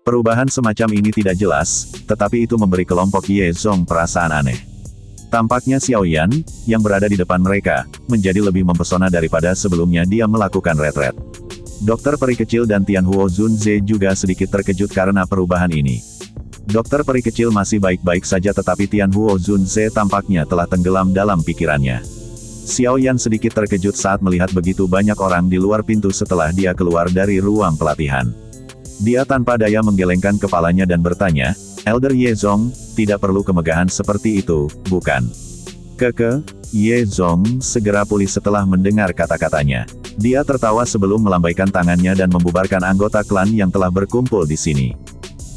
Perubahan semacam ini tidak jelas, tetapi itu memberi kelompok Ye Zong perasaan aneh. Tampaknya Xiao Yan, yang berada di depan mereka, menjadi lebih mempesona daripada sebelumnya dia melakukan retret. Dokter peri kecil dan Tian Huo Zunze juga sedikit terkejut karena perubahan ini. Dokter peri kecil masih baik-baik saja tetapi Tian Huo Zunze tampaknya telah tenggelam dalam pikirannya. Xiao Yan sedikit terkejut saat melihat begitu banyak orang di luar pintu setelah dia keluar dari ruang pelatihan. Dia tanpa daya menggelengkan kepalanya dan bertanya, "Elder Ye Zong, tidak perlu kemegahan seperti itu, bukan?" Ye Zong segera pulih setelah mendengar kata-katanya. Dia tertawa sebelum melambaikan tangannya dan membubarkan anggota klan yang telah berkumpul di sini.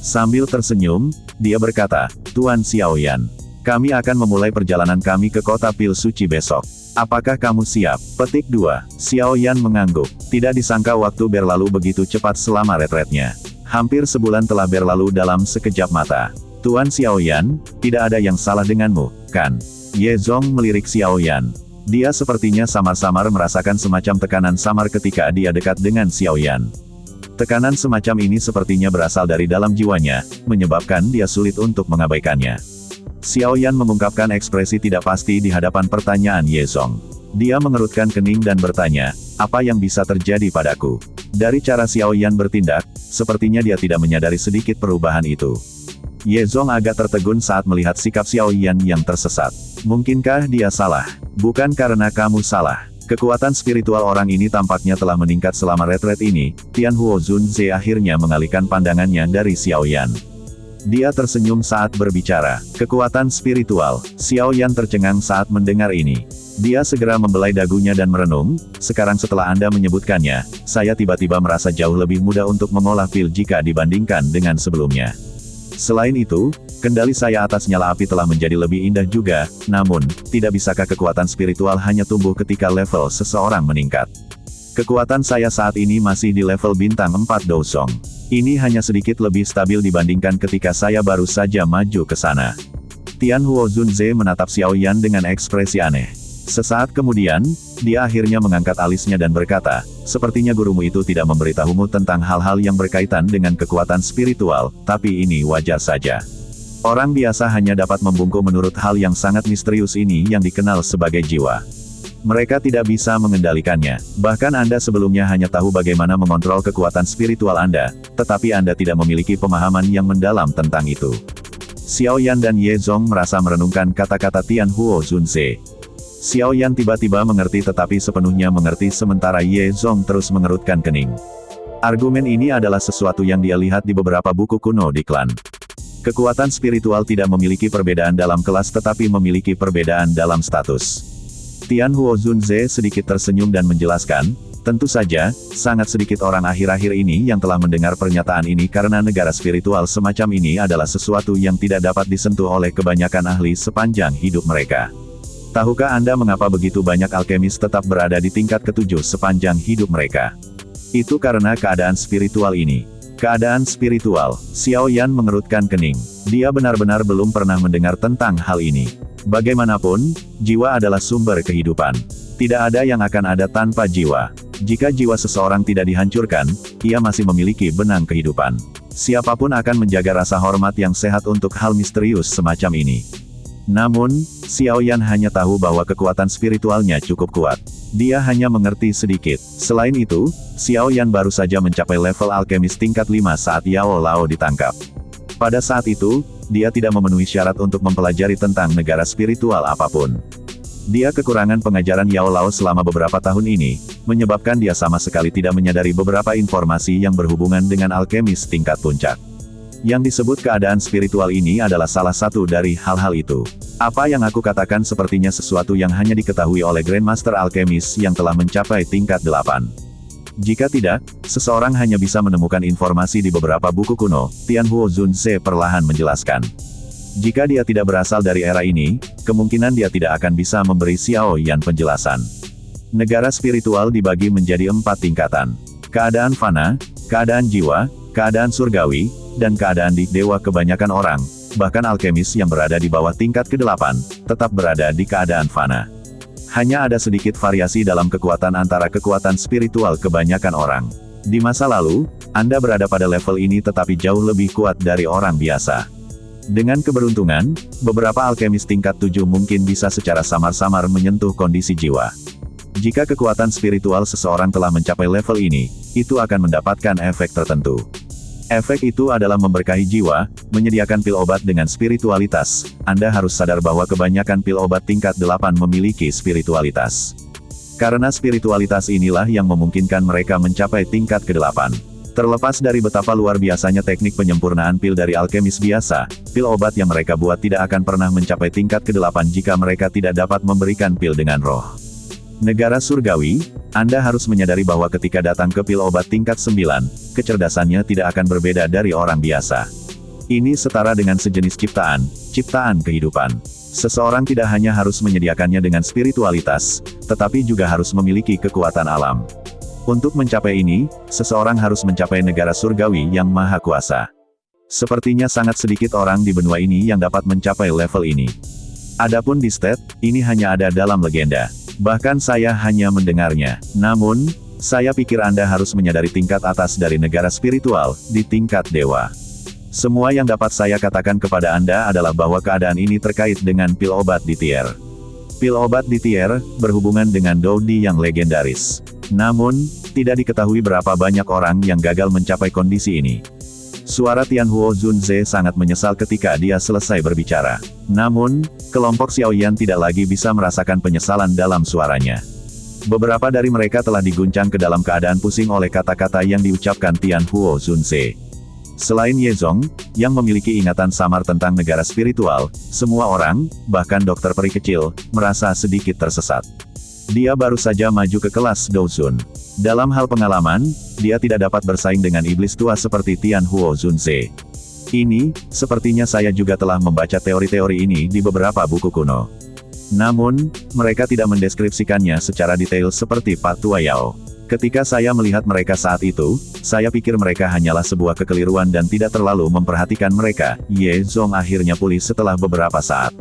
Sambil tersenyum, dia berkata, "Tuan Xiao Yan, kami akan memulai perjalanan kami ke kota Pil Suci besok. Apakah kamu siap?" Petik 2. Xiao Yan mengangguk. Tidak disangka waktu berlalu begitu cepat selama retretnya. Hampir sebulan telah berlalu dalam sekejap mata. "Tuan Xiao Yan, tidak ada yang salah denganmu, kan?" Ye Zong melirik Xiao Yan. Dia sepertinya samar-samar merasakan semacam tekanan samar ketika dia dekat dengan Xiao Yan. Tekanan semacam ini sepertinya berasal dari dalam jiwanya, menyebabkan dia sulit untuk mengabaikannya. Xiao Yan mengungkapkan ekspresi tidak pasti di hadapan pertanyaan Ye Zong. Dia mengerutkan kening dan bertanya, "Apa yang bisa terjadi padaku?" Dari cara Xiao Yan bertindak, sepertinya dia tidak menyadari sedikit perubahan itu. Ye Zong agak tertegun saat melihat sikap Xiao Yan yang tersesat. Mungkinkah dia salah? Bukan karena kamu salah. Kekuatan spiritual orang ini tampaknya telah meningkat selama retret ini. Tian Huo Zunze akhirnya mengalihkan pandangannya dari Xiao Yan. Dia tersenyum saat berbicara. Kekuatan spiritual. Xiao Yan tercengang saat mendengar ini. Dia segera membelai dagunya dan merenung. "Sekarang setelah Anda menyebutkannya, saya tiba-tiba merasa jauh lebih mudah untuk mengolah pil jika dibandingkan dengan sebelumnya. Selain itu, kendali saya atas nyala api telah menjadi lebih indah juga, namun, tidak bisakah kekuatan spiritual hanya tumbuh ketika level seseorang meningkat? Kekuatan saya saat ini masih di level bintang 4 Dousong. Ini hanya sedikit lebih stabil dibandingkan ketika saya baru saja maju ke sana." Tian Huo Zunze menatap Xiao Yan dengan ekspresi aneh. Sesaat kemudian, dia akhirnya mengangkat alisnya dan berkata, "Sepertinya gurumu itu tidak memberitahumu tentang hal-hal yang berkaitan dengan kekuatan spiritual, tapi ini wajar saja. Orang biasa hanya dapat membungkuk menurut hal yang sangat misterius ini yang dikenal sebagai jiwa. Mereka tidak bisa mengendalikannya. Bahkan Anda sebelumnya hanya tahu bagaimana mengontrol kekuatan spiritual Anda, tetapi Anda tidak memiliki pemahaman yang mendalam tentang itu." Xiao Yan dan Ye Zong merasa merenungkan kata-kata Tian Huo Zunze. Xiao Yan tiba-tiba mengerti tetapi sepenuhnya mengerti sementara Ye Zong terus mengerutkan kening. Argumen ini adalah sesuatu yang dia lihat di beberapa buku kuno di klan. Kekuatan spiritual tidak memiliki perbedaan dalam kelas tetapi memiliki perbedaan dalam status. Tian Huo Zunze sedikit tersenyum dan menjelaskan, "Tentu saja, sangat sedikit orang akhir-akhir ini yang telah mendengar pernyataan ini karena negara spiritual semacam ini adalah sesuatu yang tidak dapat disentuh oleh kebanyakan ahli sepanjang hidup mereka. Tahukah Anda mengapa begitu banyak alkemis tetap berada di tingkat ke-7 sepanjang hidup mereka? Itu karena keadaan spiritual ini." Keadaan spiritual. Xiao Yan mengerutkan kening. Dia benar-benar belum pernah mendengar tentang hal ini. Bagaimanapun, jiwa adalah sumber kehidupan. Tidak ada yang akan ada tanpa jiwa. Jika jiwa seseorang tidak dihancurkan, ia masih memiliki benang kehidupan. Siapapun akan menjaga rasa hormat yang sehat untuk hal misterius semacam ini. Namun, Xiao Yan hanya tahu bahwa kekuatan spiritualnya cukup kuat. Dia hanya mengerti sedikit. Selain itu, Xiao Yan baru saja mencapai level alkemis tingkat 5 saat Yao Lao ditangkap. Pada saat itu, dia tidak memenuhi syarat untuk mempelajari tentang negara spiritual apapun. Dia kekurangan pengajaran Yao Lao selama beberapa tahun ini, menyebabkan dia sama sekali tidak menyadari beberapa informasi yang berhubungan dengan alkemis tingkat puncak. Yang disebut keadaan spiritual ini adalah salah satu dari hal-hal itu. Apa yang aku katakan sepertinya sesuatu yang hanya diketahui oleh Grandmaster Alkemis yang telah mencapai tingkat 8. Jika tidak, seseorang hanya bisa menemukan informasi di beberapa buku kuno, Tian Huo Zunze perlahan menjelaskan. Jika dia tidak berasal dari era ini, kemungkinan dia tidak akan bisa memberi Xiao Yan penjelasan. Negara spiritual dibagi menjadi 4 tingkatan. Keadaan fana, keadaan jiwa, keadaan surgawi, dan keadaan di dewa. Kebanyakan orang, bahkan alkemis yang berada di bawah tingkat ke-8, tetap berada di keadaan fana. Hanya ada sedikit variasi dalam kekuatan antara kekuatan spiritual kebanyakan orang. Di masa lalu, Anda berada pada level ini tetapi jauh lebih kuat dari orang biasa. Dengan keberuntungan, beberapa alkemis tingkat 7 mungkin bisa secara samar-samar menyentuh kondisi jiwa. Jika kekuatan spiritual seseorang telah mencapai level ini, itu akan mendapatkan efek tertentu. Efek itu adalah memberkahi jiwa, menyediakan pil obat dengan spiritualitas. Anda harus sadar bahwa kebanyakan pil obat tingkat 8 memiliki spiritualitas. Karena spiritualitas inilah yang memungkinkan mereka mencapai tingkat ke-8. Terlepas dari betapa luar biasanya teknik penyempurnaan pil dari alkemis biasa, pil obat yang mereka buat tidak akan pernah mencapai tingkat ke-8 jika mereka tidak dapat memberikan pil dengan roh. Negara surgawi, Anda harus menyadari bahwa ketika datang ke pil obat tingkat 9, kecerdasannya tidak akan berbeda dari orang biasa. Ini setara dengan sejenis ciptaan kehidupan. Seseorang tidak hanya harus menyediakannya dengan spiritualitas, tetapi juga harus memiliki kekuatan alam. Untuk mencapai ini, seseorang harus mencapai negara surgawi yang maha kuasa. Sepertinya sangat sedikit orang di benua ini yang dapat mencapai level ini. Adapun di state, ini hanya ada dalam legenda. Bahkan saya hanya mendengarnya. Namun, saya pikir Anda harus menyadari tingkat atas dari negara spiritual, di tingkat dewa. Semua yang dapat saya katakan kepada Anda adalah bahwa keadaan ini terkait dengan pil obat di tier. Pil obat di tier, berhubungan dengan Doudi yang legendaris. Namun, tidak diketahui berapa banyak orang yang gagal mencapai kondisi ini. Suara Tianhuo Zunze sangat menyesal ketika dia selesai berbicara. Namun, kelompok Xiaoyan tidak lagi bisa merasakan penyesalan dalam suaranya. Beberapa dari mereka telah diguncang ke dalam keadaan pusing oleh kata-kata yang diucapkan Tianhuo Zunze. Selain Yezong, yang memiliki ingatan samar tentang negara spiritual, semua orang, bahkan dokter peri kecil, merasa sedikit tersesat. Dia baru saja maju ke kelas Douzun. Dalam hal pengalaman, dia tidak dapat bersaing dengan iblis tua seperti Tianhuo Zunze. Ini, sepertinya saya juga telah membaca teori-teori ini di beberapa buku kuno. Namun, mereka tidak mendeskripsikannya secara detail seperti Pak Tua Yao. Ketika saya melihat mereka saat itu, saya pikir mereka hanyalah sebuah kekeliruan dan tidak terlalu memperhatikan mereka. Ye Zong akhirnya pulih setelah beberapa saat.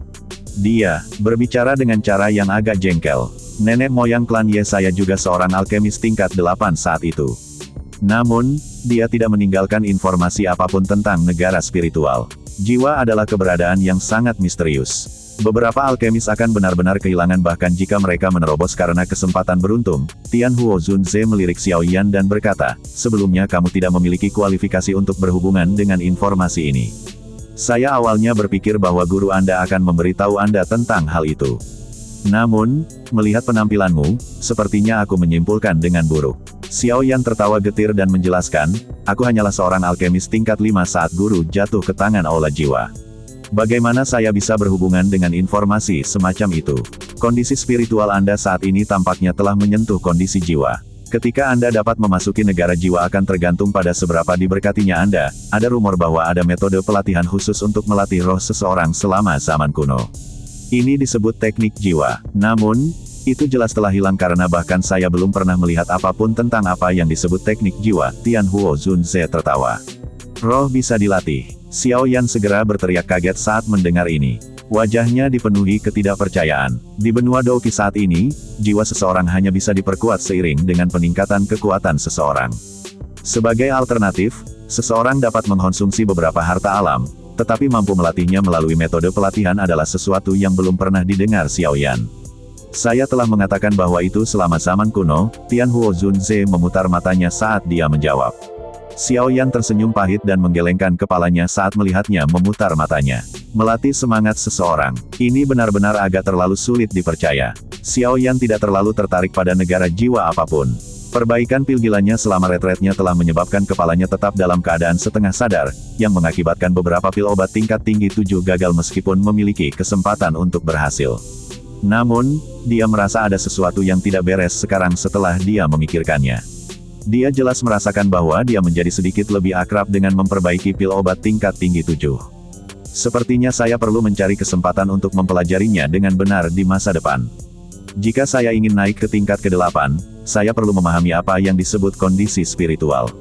Dia berbicara dengan cara yang agak jengkel. Nenek moyang klan Ye saya juga seorang alkemis tingkat 8 saat itu. Namun, dia tidak meninggalkan informasi apapun tentang negara spiritual. Jiwa adalah keberadaan yang sangat misterius. Beberapa alkemis akan benar-benar kehilangan bahkan jika mereka menerobos karena kesempatan beruntung. Tianhuo Zunze melirik Xiaoyan dan berkata, sebelumnya kamu tidak memiliki kualifikasi untuk berhubungan dengan informasi ini. Saya awalnya berpikir bahwa guru Anda akan memberitahu Anda tentang hal itu. Namun, melihat penampilanmu, sepertinya aku menyimpulkan dengan buruk. Xiaoyan tertawa getir dan menjelaskan, aku hanyalah seorang alkemis tingkat 5 saat guru jatuh ke tangan aula jiwa. Bagaimana saya bisa berhubungan dengan informasi semacam itu? Kondisi spiritual Anda saat ini tampaknya telah menyentuh kondisi jiwa. Ketika Anda dapat memasuki negara jiwa akan tergantung pada seberapa diberkatinya Anda. Ada rumor bahwa ada metode pelatihan khusus untuk melatih roh seseorang selama zaman kuno. Ini disebut teknik jiwa. Namun, itu jelas telah hilang karena bahkan saya belum pernah melihat apapun tentang apa yang disebut teknik jiwa. Tianhuo Zunze tertawa. Roh bisa dilatih. Xiaoyan segera berteriak kaget saat mendengar ini. Wajahnya dipenuhi ketidakpercayaan. Di benua Douqi saat ini, jiwa seseorang hanya bisa diperkuat seiring dengan peningkatan kekuatan seseorang. Sebagai alternatif, seseorang dapat mengkonsumsi beberapa harta alam, tetapi mampu melatihnya melalui metode pelatihan adalah sesuatu yang belum pernah didengar Xiaoyan. Saya telah mengatakan bahwa itu selama zaman kuno. Tianhuo Zunze memutar matanya saat dia menjawab. Xiaoyan tersenyum pahit dan menggelengkan kepalanya saat melihatnya memutar matanya. Melatih semangat seseorang. Ini benar-benar agak terlalu sulit dipercaya. Xiaoyan tidak terlalu tertarik pada negara jiwa apapun. Perbaikan pil gilanya selama retretnya telah menyebabkan kepalanya tetap dalam keadaan setengah sadar, yang mengakibatkan beberapa pil obat tingkat tinggi 7 gagal meskipun memiliki kesempatan untuk berhasil. Namun, dia merasa ada sesuatu yang tidak beres sekarang setelah dia memikirkannya. Dia jelas merasakan bahwa dia menjadi sedikit lebih akrab dengan memperbaiki pil obat tingkat tinggi 7. Sepertinya saya perlu mencari kesempatan untuk mempelajarinya dengan benar di masa depan. Jika saya ingin naik ke tingkat ke-8, saya perlu memahami apa yang disebut kondisi spiritual.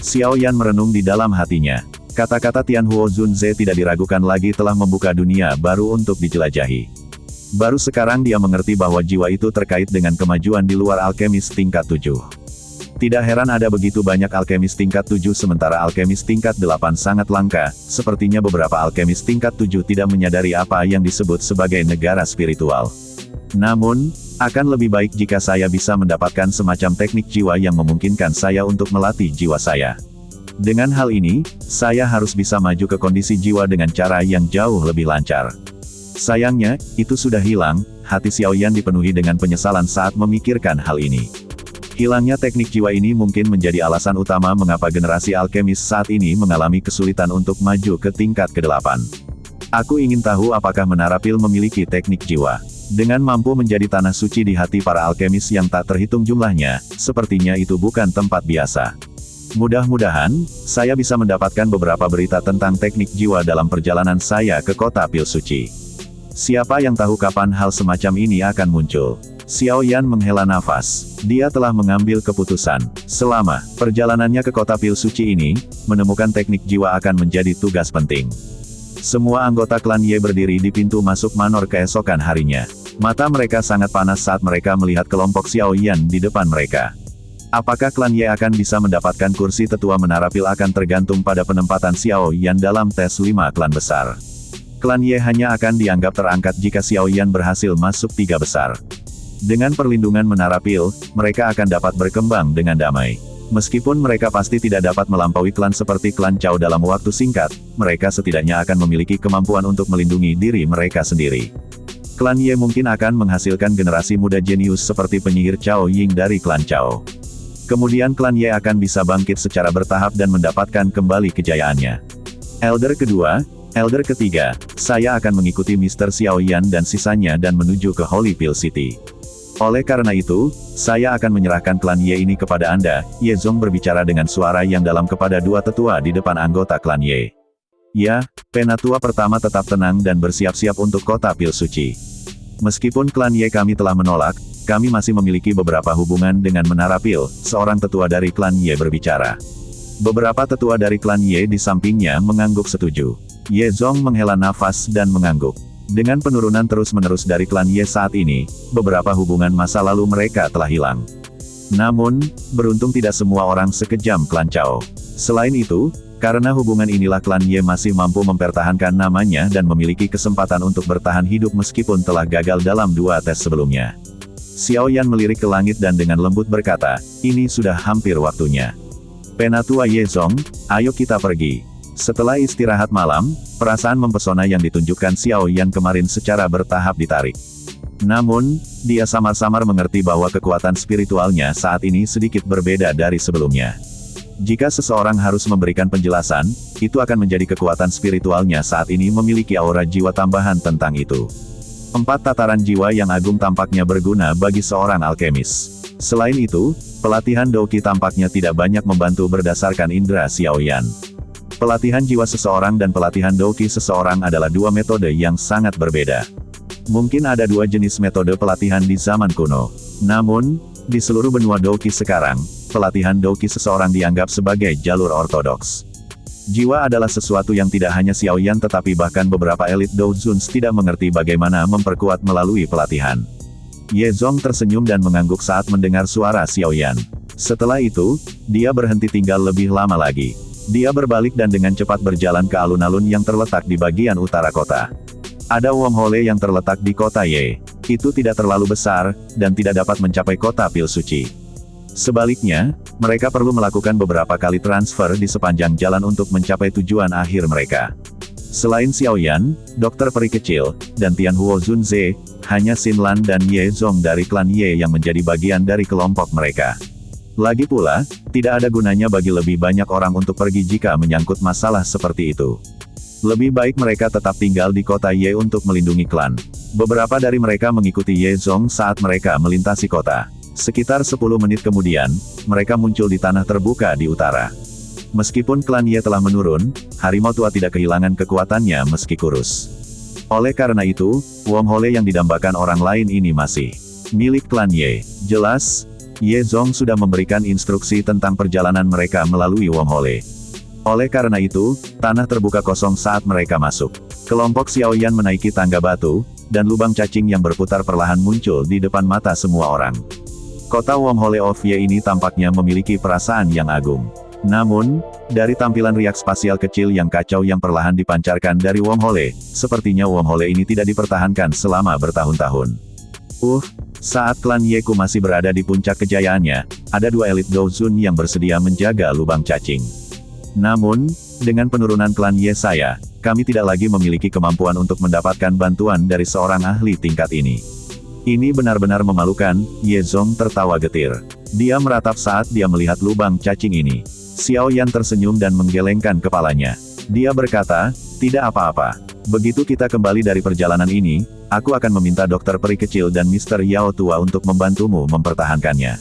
Xiaoyan merenung di dalam hatinya. Kata-kata Tianhuo Zunze tidak diragukan lagi telah membuka dunia baru untuk dijelajahi. Baru sekarang dia mengerti bahwa jiwa itu terkait dengan kemajuan di luar alkemis tingkat 7. Tidak heran ada begitu banyak alkemis tingkat 7 sementara alkemis tingkat 8 sangat langka, sepertinya beberapa alkemis tingkat 7 tidak menyadari apa yang disebut sebagai negara spiritual. Namun, akan lebih baik jika saya bisa mendapatkan semacam teknik jiwa yang memungkinkan saya untuk melatih jiwa saya. Dengan hal ini, saya harus bisa maju ke kondisi jiwa dengan cara yang jauh lebih lancar. Sayangnya, itu sudah hilang, hati Xiaoyan dipenuhi dengan penyesalan saat memikirkan hal ini. Hilangnya teknik jiwa ini mungkin menjadi alasan utama mengapa generasi alkemis saat ini mengalami kesulitan untuk maju ke tingkat ke-8. Aku ingin tahu apakah Menara Pil memiliki teknik jiwa. Dengan mampu menjadi tanah suci di hati para alkemis yang tak terhitung jumlahnya, sepertinya itu bukan tempat biasa. Mudah-mudahan, saya bisa mendapatkan beberapa berita tentang teknik jiwa dalam perjalanan saya ke kota Pil Suci. Siapa yang tahu kapan hal semacam ini akan muncul. Xiaoyan menghela nafas. Dia telah mengambil keputusan. Selama perjalanannya ke kota Pil Suci ini, menemukan teknik jiwa akan menjadi tugas penting. Semua anggota klan Ye berdiri di pintu masuk manor keesokan harinya. Mata mereka sangat panas saat mereka melihat kelompok Xiaoyan di depan mereka. Apakah klan Ye akan bisa mendapatkan kursi tetua Menara Pil akan tergantung pada penempatan Xiaoyan dalam tes 5 klan besar. Klan Ye hanya akan dianggap terangkat jika Xiaoyan berhasil masuk 3 besar. Dengan perlindungan Menara Pil, mereka akan dapat berkembang dengan damai. Meskipun mereka pasti tidak dapat melampaui klan seperti klan Chao dalam waktu singkat, mereka setidaknya akan memiliki kemampuan untuk melindungi diri mereka sendiri. Klan Ye mungkin akan menghasilkan generasi muda jenius seperti penyihir Chao Ying dari klan Chao. Kemudian klan Ye akan bisa bangkit secara bertahap dan mendapatkan kembali kejayaannya. Elder kedua, Elder ketiga, saya akan mengikuti Mr. Xiaoyan dan sisanya dan menuju ke Holy Pill City. Oleh karena itu, saya akan menyerahkan klan Ye ini kepada Anda, Ye Zong berbicara dengan suara yang dalam kepada dua tetua di depan anggota klan Ye. Ya, penatua pertama tetap tenang dan bersiap-siap untuk kota Pil Suci. Meskipun klan Ye kami telah menolak, kami masih memiliki beberapa hubungan dengan Menara Pil, seorang tetua dari klan Ye berbicara. Beberapa tetua dari klan Ye di sampingnya mengangguk setuju. Ye Zong menghela nafas dan mengangguk. Dengan penurunan terus-menerus dari klan Ye saat ini, beberapa hubungan masa lalu mereka telah hilang. Namun, beruntung tidak semua orang sekejam klan Chao. Selain itu, karena hubungan inilah klan Ye masih mampu mempertahankan namanya dan memiliki kesempatan untuk bertahan hidup meskipun telah gagal dalam 2 tes sebelumnya. Xiaoyan melirik ke langit dan dengan lembut berkata, ini sudah hampir waktunya. Penatua Ye Zong, ayo kita pergi. Setelah istirahat malam, perasaan mempesona yang ditunjukkan Xiaoyan kemarin secara bertahap ditarik. Namun, dia samar-samar mengerti bahwa kekuatan spiritualnya saat ini sedikit berbeda dari sebelumnya. Jika seseorang harus memberikan penjelasan, itu akan menjadi kekuatan spiritualnya saat ini memiliki aura jiwa tambahan tentang itu. 4 tataran jiwa yang agung tampaknya berguna bagi seorang alkemis. Selain itu, pelatihan Douqi tampaknya tidak banyak membantu berdasarkan indera Xiaoyan. Pelatihan jiwa seseorang dan pelatihan Douqi seseorang adalah 2 metode yang sangat berbeda. Mungkin ada 2 jenis metode pelatihan di zaman kuno. Namun, di seluruh benua Douqi sekarang, pelatihan Douqi seseorang dianggap sebagai jalur ortodoks. Jiwa adalah sesuatu yang tidak hanya Xiaoyan tetapi bahkan beberapa elit Doujun tidak mengerti bagaimana memperkuat melalui pelatihan. Ye Zong tersenyum dan mengangguk saat mendengar suara Xiaoyan. Setelah itu, dia berhenti tinggal lebih lama lagi. Dia berbalik dan dengan cepat berjalan ke alun-alun yang terletak di bagian utara kota. Ada wormhole yang terletak di kota Ye. Itu tidak terlalu besar, dan tidak dapat mencapai kota Pil Suci. Sebaliknya, mereka perlu melakukan beberapa kali transfer di sepanjang jalan untuk mencapai tujuan akhir mereka. Selain Xiaoyan, Dokter Peri Kecil, dan Tian Huo Zunze, hanya Xin Lan dan Ye Zong dari klan Ye yang menjadi bagian dari kelompok mereka. Lagi pula, tidak ada gunanya bagi lebih banyak orang untuk pergi jika menyangkut masalah seperti itu. Lebih baik mereka tetap tinggal di kota Ye untuk melindungi klan. Beberapa dari mereka mengikuti Ye Zong saat mereka melintasi kota. Sekitar 10 menit kemudian, mereka muncul di tanah terbuka di utara. Meskipun klan Ye telah menurun, harimau tua tidak kehilangan kekuatannya meski kurus. Oleh karena itu, wormhole yang didambakan orang lain ini masih milik klan Ye. Jelas, Ye Zong sudah memberikan instruksi tentang perjalanan mereka melalui wormhole. Oleh karena itu, tanah terbuka kosong saat mereka masuk. Kelompok Xiaoyan menaiki tangga batu, dan lubang cacing yang berputar perlahan muncul di depan mata semua orang. Kota Wormhole of Ye ini tampaknya memiliki perasaan yang agung. Namun, dari tampilan riak spasial kecil yang kacau yang perlahan dipancarkan dari Wormhole, sepertinya Wormhole ini tidak dipertahankan selama bertahun-tahun. Saat klan Yeku masih berada di puncak kejayaannya, ada dua elit Douzun yang bersedia menjaga lubang cacing. Namun, dengan penurunan klan Ye kami tidak lagi memiliki kemampuan untuk mendapatkan bantuan dari seorang ahli tingkat ini. Ini benar-benar memalukan, Ye Zong tertawa getir. Dia meratap saat dia melihat lubang cacing ini. Xiao Yan tersenyum dan menggelengkan kepalanya. Dia berkata, tidak apa-apa. Begitu kita kembali dari perjalanan ini, aku akan meminta dokter peri kecil dan Mr. Yao tua untuk membantumu mempertahankannya.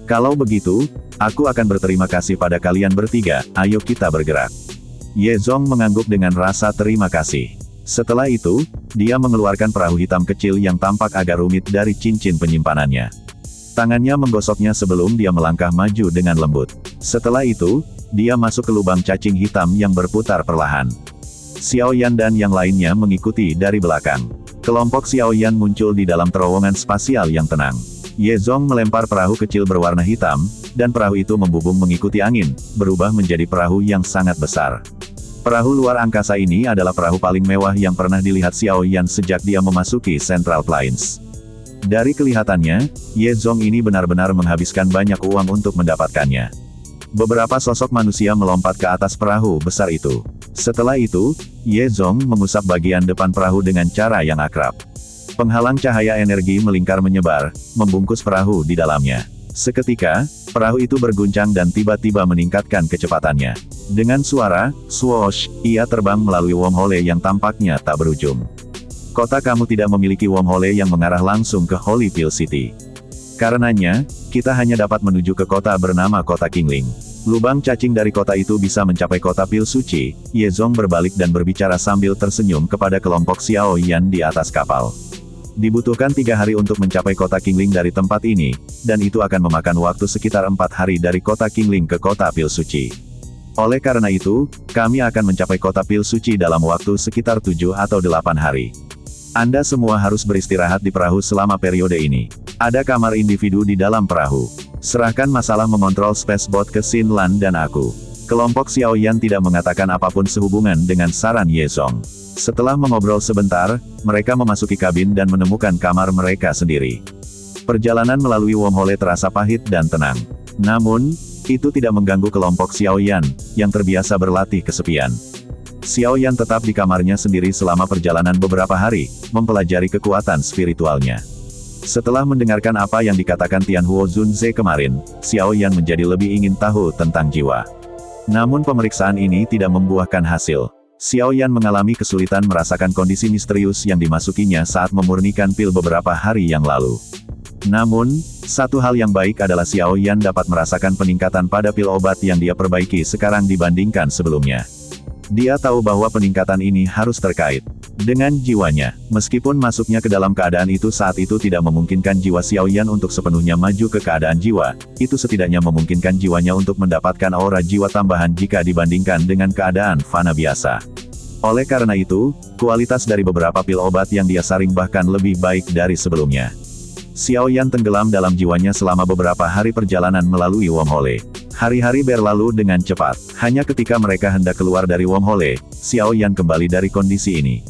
Kalau begitu, aku akan berterima kasih pada kalian bertiga, ayo kita bergerak. Ye Zong mengangguk dengan rasa terima kasih. Setelah itu, dia mengeluarkan perahu hitam kecil yang tampak agak rumit dari cincin penyimpanannya. Tangannya menggosoknya sebelum dia melangkah maju dengan lembut. Setelah itu, dia masuk ke lubang cacing hitam yang berputar perlahan. Xiao Yan dan yang lainnya mengikuti dari belakang. Kelompok Xiao Yan muncul di dalam terowongan spasial yang tenang. Ye Zong melempar perahu kecil berwarna hitam, dan perahu itu membubung mengikuti angin, berubah menjadi perahu yang sangat besar. Perahu luar angkasa ini adalah perahu paling mewah yang pernah dilihat Xiao Yan sejak dia memasuki Central Plains. Dari kelihatannya, Ye Zong ini benar-benar menghabiskan banyak uang untuk mendapatkannya. Beberapa sosok manusia melompat ke atas perahu besar itu. Setelah itu, Ye Zong mengusap bagian depan perahu dengan cara yang akrab. Penghalang cahaya energi melingkar menyebar, membungkus perahu di dalamnya. Seketika, perahu itu berguncang dan tiba-tiba meningkatkan kecepatannya. Dengan suara, swoosh, ia terbang melalui wormhole yang tampaknya tak berujung. Kota kamu tidak memiliki wormhole yang mengarah langsung ke Holy Pill City. Karenanya, kita hanya dapat menuju ke kota bernama Kota Qingling. Lubang cacing dari kota itu bisa mencapai kota Pil Suci. Ye Zong berbalik dan berbicara sambil tersenyum kepada kelompok Xiao Yan di atas kapal. Dibutuhkan 3 hari untuk mencapai kota Qingling dari tempat ini, dan itu akan memakan waktu sekitar 4 hari dari kota Qingling ke kota Pil Suci. Oleh karena itu, kami akan mencapai kota Pil Suci dalam waktu sekitar 7 atau 8 hari. Anda semua harus beristirahat di perahu selama periode ini. Ada kamar individu di dalam perahu. Serahkan masalah mengontrol spaceboat ke Xin Lan dan aku. Kelompok Xiao Yan tidak mengatakan apapun sehubungan dengan saran Ye Zong. Setelah mengobrol sebentar, mereka memasuki kabin dan menemukan kamar mereka sendiri. Perjalanan melalui wormhole terasa pahit dan tenang. Namun, itu tidak mengganggu kelompok Xiao Yan, yang terbiasa berlatih kesepian. Xiao Yan tetap di kamarnya sendiri selama perjalanan beberapa hari, mempelajari kekuatan spiritualnya. Setelah mendengarkan apa yang dikatakan Tian Huo Zunze kemarin, Xiao Yan menjadi lebih ingin tahu tentang jiwa. Namun pemeriksaan ini tidak membuahkan hasil. Xiao Yan mengalami kesulitan merasakan kondisi misterius yang dimasukinya saat memurnikan pil beberapa hari yang lalu. Namun, satu hal yang baik adalah Xiao Yan dapat merasakan peningkatan pada pil obat yang dia perbaiki sekarang dibandingkan sebelumnya. Dia tahu bahwa peningkatan ini harus terkait dengan jiwanya. Meskipun masuknya ke dalam keadaan itu saat itu tidak memungkinkan jiwa Xiao Yan untuk sepenuhnya maju ke keadaan jiwa, itu setidaknya memungkinkan jiwanya untuk mendapatkan aura jiwa tambahan jika dibandingkan dengan keadaan fana biasa. Oleh karena itu, kualitas dari beberapa pil obat yang dia saring bahkan lebih baik dari sebelumnya. Xiao Yan tenggelam dalam jiwanya selama beberapa hari perjalanan melalui wormhole. Hari-hari berlalu dengan cepat. Hanya ketika mereka hendak keluar dari wormhole, Xiao Yan kembali dari kondisi ini.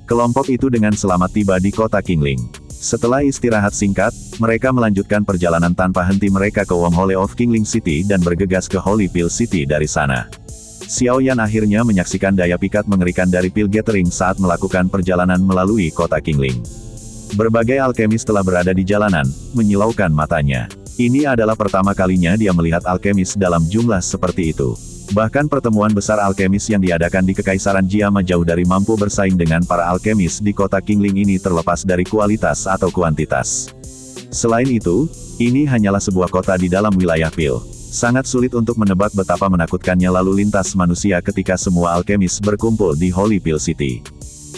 Kelompok itu dengan selamat tiba di kota Qingling. Setelah istirahat singkat, mereka melanjutkan perjalanan tanpa henti mereka ke wormhole of Qingling City dan bergegas ke Holy Pill City dari sana. Xiao Yan akhirnya menyaksikan daya pikat mengerikan dari Pill Gathering saat melakukan perjalanan melalui kota Qingling. Berbagai alkemis telah berada di jalanan, menyilaukan matanya. Ini adalah pertama kalinya dia melihat alkemis dalam jumlah seperti itu. Bahkan pertemuan besar alkemis yang diadakan di Kekaisaran Jiama jauh dari mampu bersaing dengan para alkemis di kota Qingling ini terlepas dari kualitas atau kuantitas. Selain itu, ini hanyalah sebuah kota di dalam wilayah Pil. Sangat sulit untuk menebak betapa menakutkannya lalu lintas manusia ketika semua alkemis berkumpul di Holy Pill City.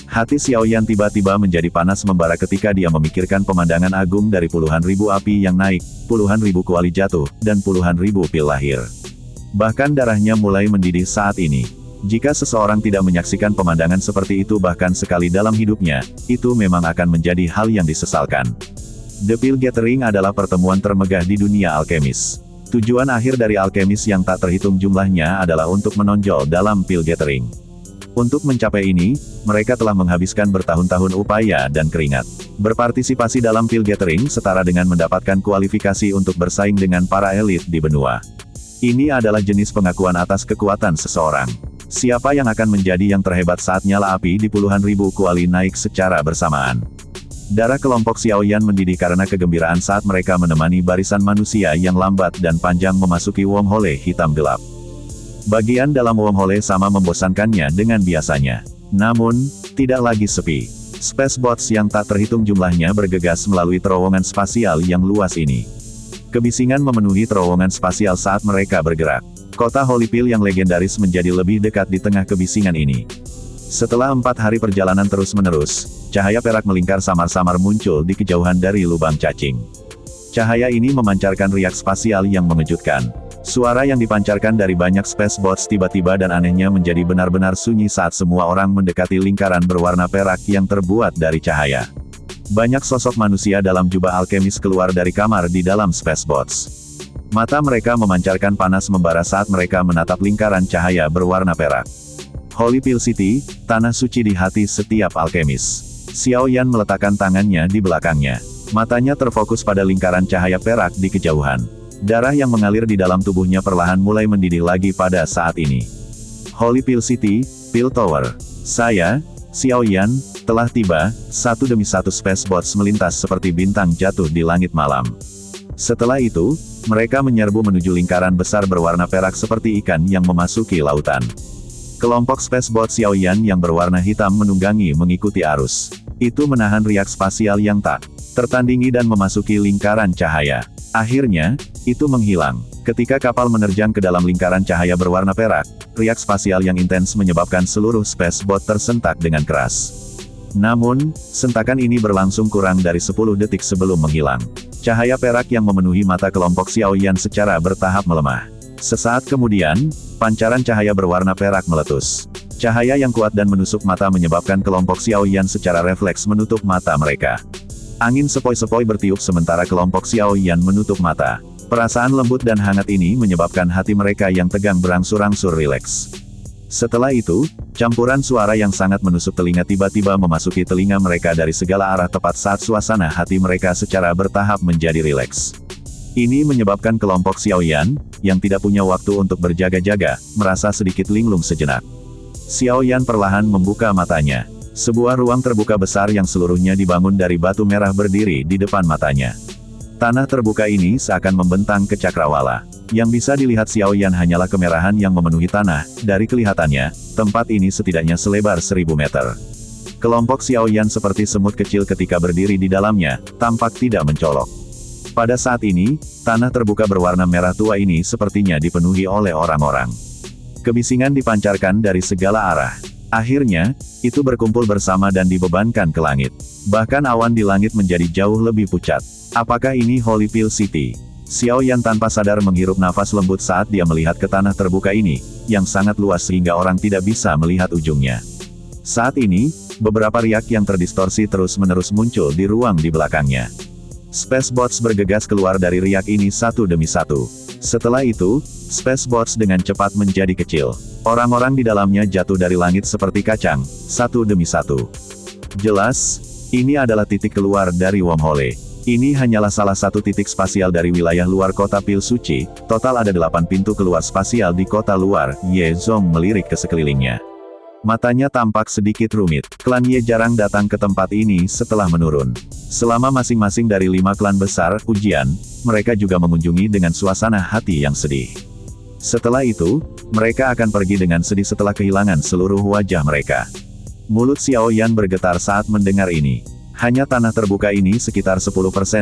Hati Xiao Yan tiba-tiba menjadi panas membara ketika dia memikirkan pemandangan agung dari puluhan ribu api yang naik, puluhan ribu kuali jatuh, dan puluhan ribu pil lahir. Bahkan darahnya mulai mendidih saat ini. Jika seseorang tidak menyaksikan pemandangan seperti itu bahkan sekali dalam hidupnya, itu memang akan menjadi hal yang disesalkan. The Pil Gathering adalah pertemuan termegah di dunia alkemis. Tujuan akhir dari alkemis yang tak terhitung jumlahnya adalah untuk menonjol dalam Pil Gathering. Untuk mencapai ini, mereka telah menghabiskan bertahun-tahun upaya dan keringat. Berpartisipasi dalam Pil Gathering setara dengan mendapatkan kualifikasi untuk bersaing dengan para elit di benua. Ini adalah jenis pengakuan atas kekuatan seseorang. Siapa yang akan menjadi yang terhebat saat nyala api di puluhan ribu kuali naik secara bersamaan. Darah kelompok Xiaoyan mendidih karena kegembiraan saat mereka menemani barisan manusia yang lambat dan panjang memasuki wormhole hitam gelap. Bagian dalam wormhole sama membosankannya dengan biasanya. Namun, tidak lagi sepi. Spacebots yang tak terhitung jumlahnya bergegas melalui terowongan spasial yang luas ini. Kebisingan memenuhi terowongan spasial saat mereka bergerak. Kota Holypil yang legendaris menjadi lebih dekat di tengah kebisingan ini. Setelah 4 hari perjalanan terus-menerus, cahaya perak melingkar samar-samar muncul di kejauhan dari lubang cacing. Cahaya ini memancarkan riak spasial yang mengejutkan. Suara yang dipancarkan dari banyak spacebots tiba-tiba dan anehnya menjadi benar-benar sunyi saat semua orang mendekati lingkaran berwarna perak yang terbuat dari cahaya. Banyak sosok manusia dalam jubah alkemis keluar dari kamar di dalam spacebots. Mata mereka memancarkan panas membara saat mereka menatap lingkaran cahaya berwarna perak. Holypil City, tanah suci di hati setiap alkemis. Xiaoyan meletakkan tangannya di belakangnya. Matanya terfokus pada lingkaran cahaya perak di kejauhan. Darah yang mengalir di dalam tubuhnya perlahan mulai mendidih lagi pada saat ini. Holypil City, Pil Tower. Saya, Xiaoyan, telah tiba. Satu demi satu spacebots melintas seperti bintang jatuh di langit malam. Setelah itu, mereka menyerbu menuju lingkaran besar berwarna perak seperti ikan yang memasuki lautan. Kelompok spacebot Xiaoyan yang berwarna hitam menunggangi mengikuti arus. Itu menahan riak spasial yang tak tertandingi dan memasuki lingkaran cahaya. Akhirnya, itu menghilang. Ketika kapal menerjang ke dalam lingkaran cahaya berwarna perak, riak spasial yang intens menyebabkan seluruh spacebot tersentak dengan keras. Namun, sentakan ini berlangsung kurang dari 10 detik sebelum menghilang. Cahaya perak yang memenuhi mata kelompok Xiaoyan secara bertahap melemah. Sesaat kemudian, pancaran cahaya berwarna perak meletus. Cahaya yang kuat dan menusuk mata menyebabkan kelompok Xiaoyan secara refleks menutup mata mereka. Angin sepoi-sepoi bertiup sementara kelompok Xiaoyan menutup mata. Perasaan lembut dan hangat ini menyebabkan hati mereka yang tegang berangsur-angsur rileks. Setelah itu, campuran suara yang sangat menusuk telinga tiba-tiba memasuki telinga mereka dari segala arah tepat saat suasana hati mereka secara bertahap menjadi rileks. Ini menyebabkan kelompok Xiaoyan, yang tidak punya waktu untuk berjaga-jaga, merasa sedikit linglung sejenak. Xiaoyan perlahan membuka matanya. Sebuah ruang terbuka besar yang seluruhnya dibangun dari batu merah berdiri di depan matanya. Tanah terbuka ini seakan membentang ke cakrawala. Yang bisa dilihat Xiaoyan hanyalah kemerahan yang memenuhi tanah. Dari kelihatannya, tempat ini setidaknya selebar 1000 meter. Kelompok Xiaoyan seperti semut kecil ketika berdiri di dalamnya, tampak tidak mencolok. Pada saat ini, tanah terbuka berwarna merah tua ini sepertinya dipenuhi oleh orang-orang. Kebisingan dipancarkan dari segala arah. Akhirnya, itu berkumpul bersama dan dibebankan ke langit. Bahkan awan di langit menjadi jauh lebih pucat. Apakah ini Holypil City? Xiaoyan tanpa sadar menghirup nafas lembut saat dia melihat ke tanah terbuka ini, yang sangat luas sehingga orang tidak bisa melihat ujungnya. Saat ini, beberapa riak yang terdistorsi terus-menerus muncul di ruang di belakangnya. Spacebots bergegas keluar dari riak ini satu demi satu. Setelah itu, spacebots dengan cepat menjadi kecil. Orang-orang di dalamnya jatuh dari langit seperti kacang, satu demi satu. Jelas, ini adalah titik keluar dari wormhole. Ini hanyalah salah satu titik spasial dari wilayah luar kota Pil Suci. Total ada 8 pintu keluar spasial di kota luar. Ye Zong melirik ke sekelilingnya. Matanya tampak sedikit rumit. Klan Ye jarang datang ke tempat ini setelah menurun. Selama masing-masing dari 5 klan besar, ujian, mereka juga mengunjungi dengan suasana hati yang sedih. Setelah itu, mereka akan pergi dengan sedih setelah kehilangan seluruh wajah mereka. Mulut Xiaoyan bergetar saat mendengar ini. Hanya tanah terbuka ini sekitar 10%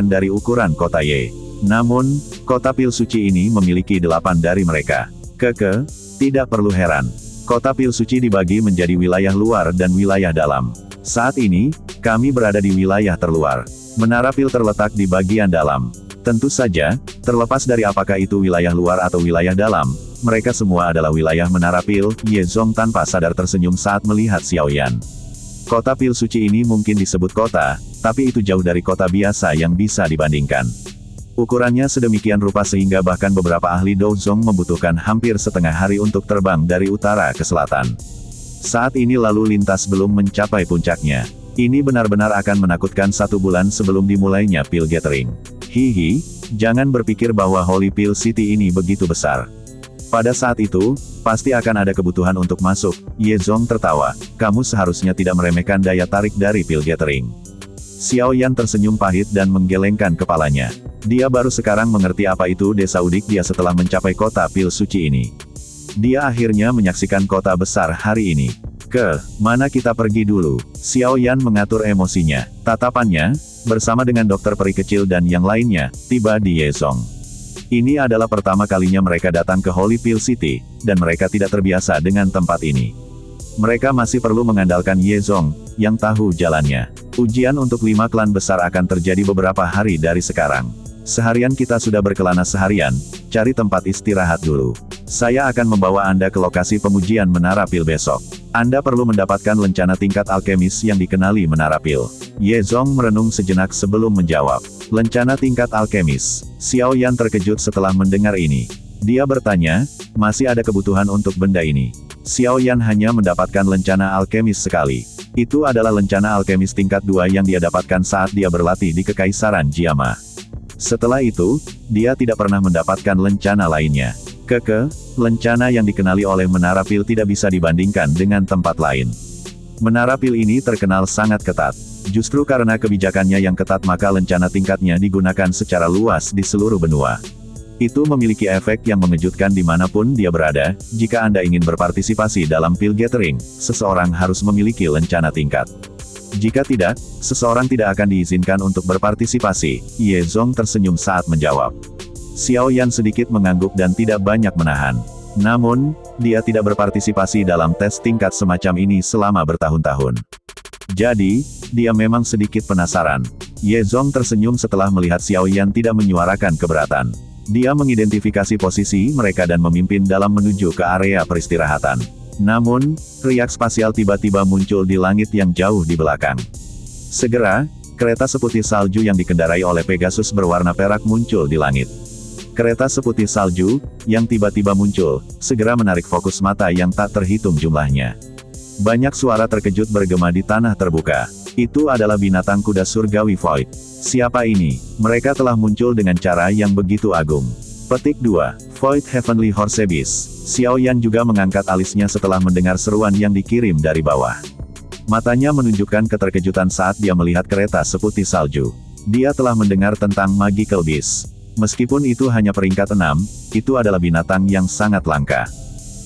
dari ukuran kota Ye. Namun, kota Pil Suci ini memiliki 8 dari mereka. Tidak perlu heran. Kota Pil Suci dibagi menjadi wilayah luar dan wilayah dalam. Saat ini, kami berada di wilayah terluar. Menara Pil terletak di bagian dalam. Tentu saja, terlepas dari apakah itu wilayah luar atau wilayah dalam, mereka semua adalah wilayah Menara Pil. Ye Zong tanpa sadar tersenyum saat melihat Xiaoyan. Kota Pil Suci ini mungkin disebut kota, tapi itu jauh dari kota biasa yang bisa dibandingkan. Ukurannya sedemikian rupa sehingga bahkan beberapa ahli Douzong membutuhkan hampir setengah hari untuk terbang dari utara ke selatan. Saat ini lalu lintas belum mencapai puncaknya. Ini benar-benar akan menakutkan 1 bulan sebelum dimulainya Pil Gathering. Hihi, jangan berpikir bahwa Holy Pil City ini begitu besar. Pada saat itu, pasti akan ada kebutuhan untuk masuk. Ye Zong tertawa, kamu seharusnya tidak meremehkan daya tarik dari Pil Gathering. Xiao Yan tersenyum pahit dan menggelengkan kepalanya. Dia baru sekarang mengerti apa itu desa udik dia setelah mencapai kota Pil Suci ini. Dia akhirnya menyaksikan kota besar hari ini. Ke mana kita pergi dulu? Xiao Yan mengatur emosinya. Tatapannya, bersama dengan dokter peri kecil dan yang lainnya, tiba di Ye Zong. Ini adalah pertama kalinya mereka datang ke Holy Pil City, dan mereka tidak terbiasa dengan tempat ini. Mereka masih perlu mengandalkan Ye Zong, yang tahu jalannya. Ujian untuk 5 klan besar akan terjadi beberapa hari dari sekarang. Seharian kita sudah berkelana seharian, cari tempat istirahat dulu. Saya akan membawa Anda ke lokasi pengujian Menara Pil besok. Anda perlu mendapatkan lencana tingkat alkemis yang dikenali Menara Pil. Ye Zong merenung sejenak sebelum menjawab. Lencana tingkat alkemis. Xiao Yan terkejut setelah mendengar ini. Dia bertanya, masih ada kebutuhan untuk benda ini. Xiao Yan hanya mendapatkan lencana alkemis sekali. Itu adalah lencana alkemis tingkat 2 yang dia dapatkan saat dia berlatih di Kekaisaran Jiama. Setelah itu, dia tidak pernah mendapatkan lencana lainnya. Lencana yang dikenali oleh Menara Pil tidak bisa dibandingkan dengan tempat lain. Menara Pil ini terkenal sangat ketat. Justru karena kebijakannya yang ketat maka lencana tingkatnya digunakan secara luas di seluruh benua. Itu memiliki efek yang mengejutkan dimanapun dia berada. Jika Anda ingin berpartisipasi dalam Pil Gathering, seseorang harus memiliki lencana tingkat. Jika tidak, seseorang tidak akan diizinkan untuk berpartisipasi. Ye Zong tersenyum saat menjawab. Xiao Yan sedikit mengangguk dan tidak banyak menahan. Namun, dia tidak berpartisipasi dalam tes tingkat semacam ini selama bertahun-tahun. Jadi, dia memang sedikit penasaran. Ye Zong tersenyum setelah melihat Xiao Yan tidak menyuarakan keberatan. Dia mengidentifikasi posisi mereka dan memimpin dalam menuju ke area peristirahatan. Namun, riak spasial tiba-tiba muncul di langit yang jauh di belakang. Segera, kereta seputih salju yang dikendarai oleh Pegasus berwarna perak muncul di langit. Kereta seputih salju, yang tiba-tiba muncul, segera menarik fokus mata yang tak terhitung jumlahnya. Banyak suara terkejut bergema di tanah terbuka. Itu adalah binatang kuda surgawi Void. Siapa ini? Mereka telah muncul dengan cara yang begitu agung. Petik 2. Void Heavenly Horse Beast. Xiao Yan juga mengangkat alisnya setelah mendengar seruan yang dikirim dari bawah. Matanya menunjukkan keterkejutan saat dia melihat kereta seputih salju. Dia telah mendengar tentang Magical Beast. Meskipun itu hanya peringkat 6, itu adalah binatang yang sangat langka.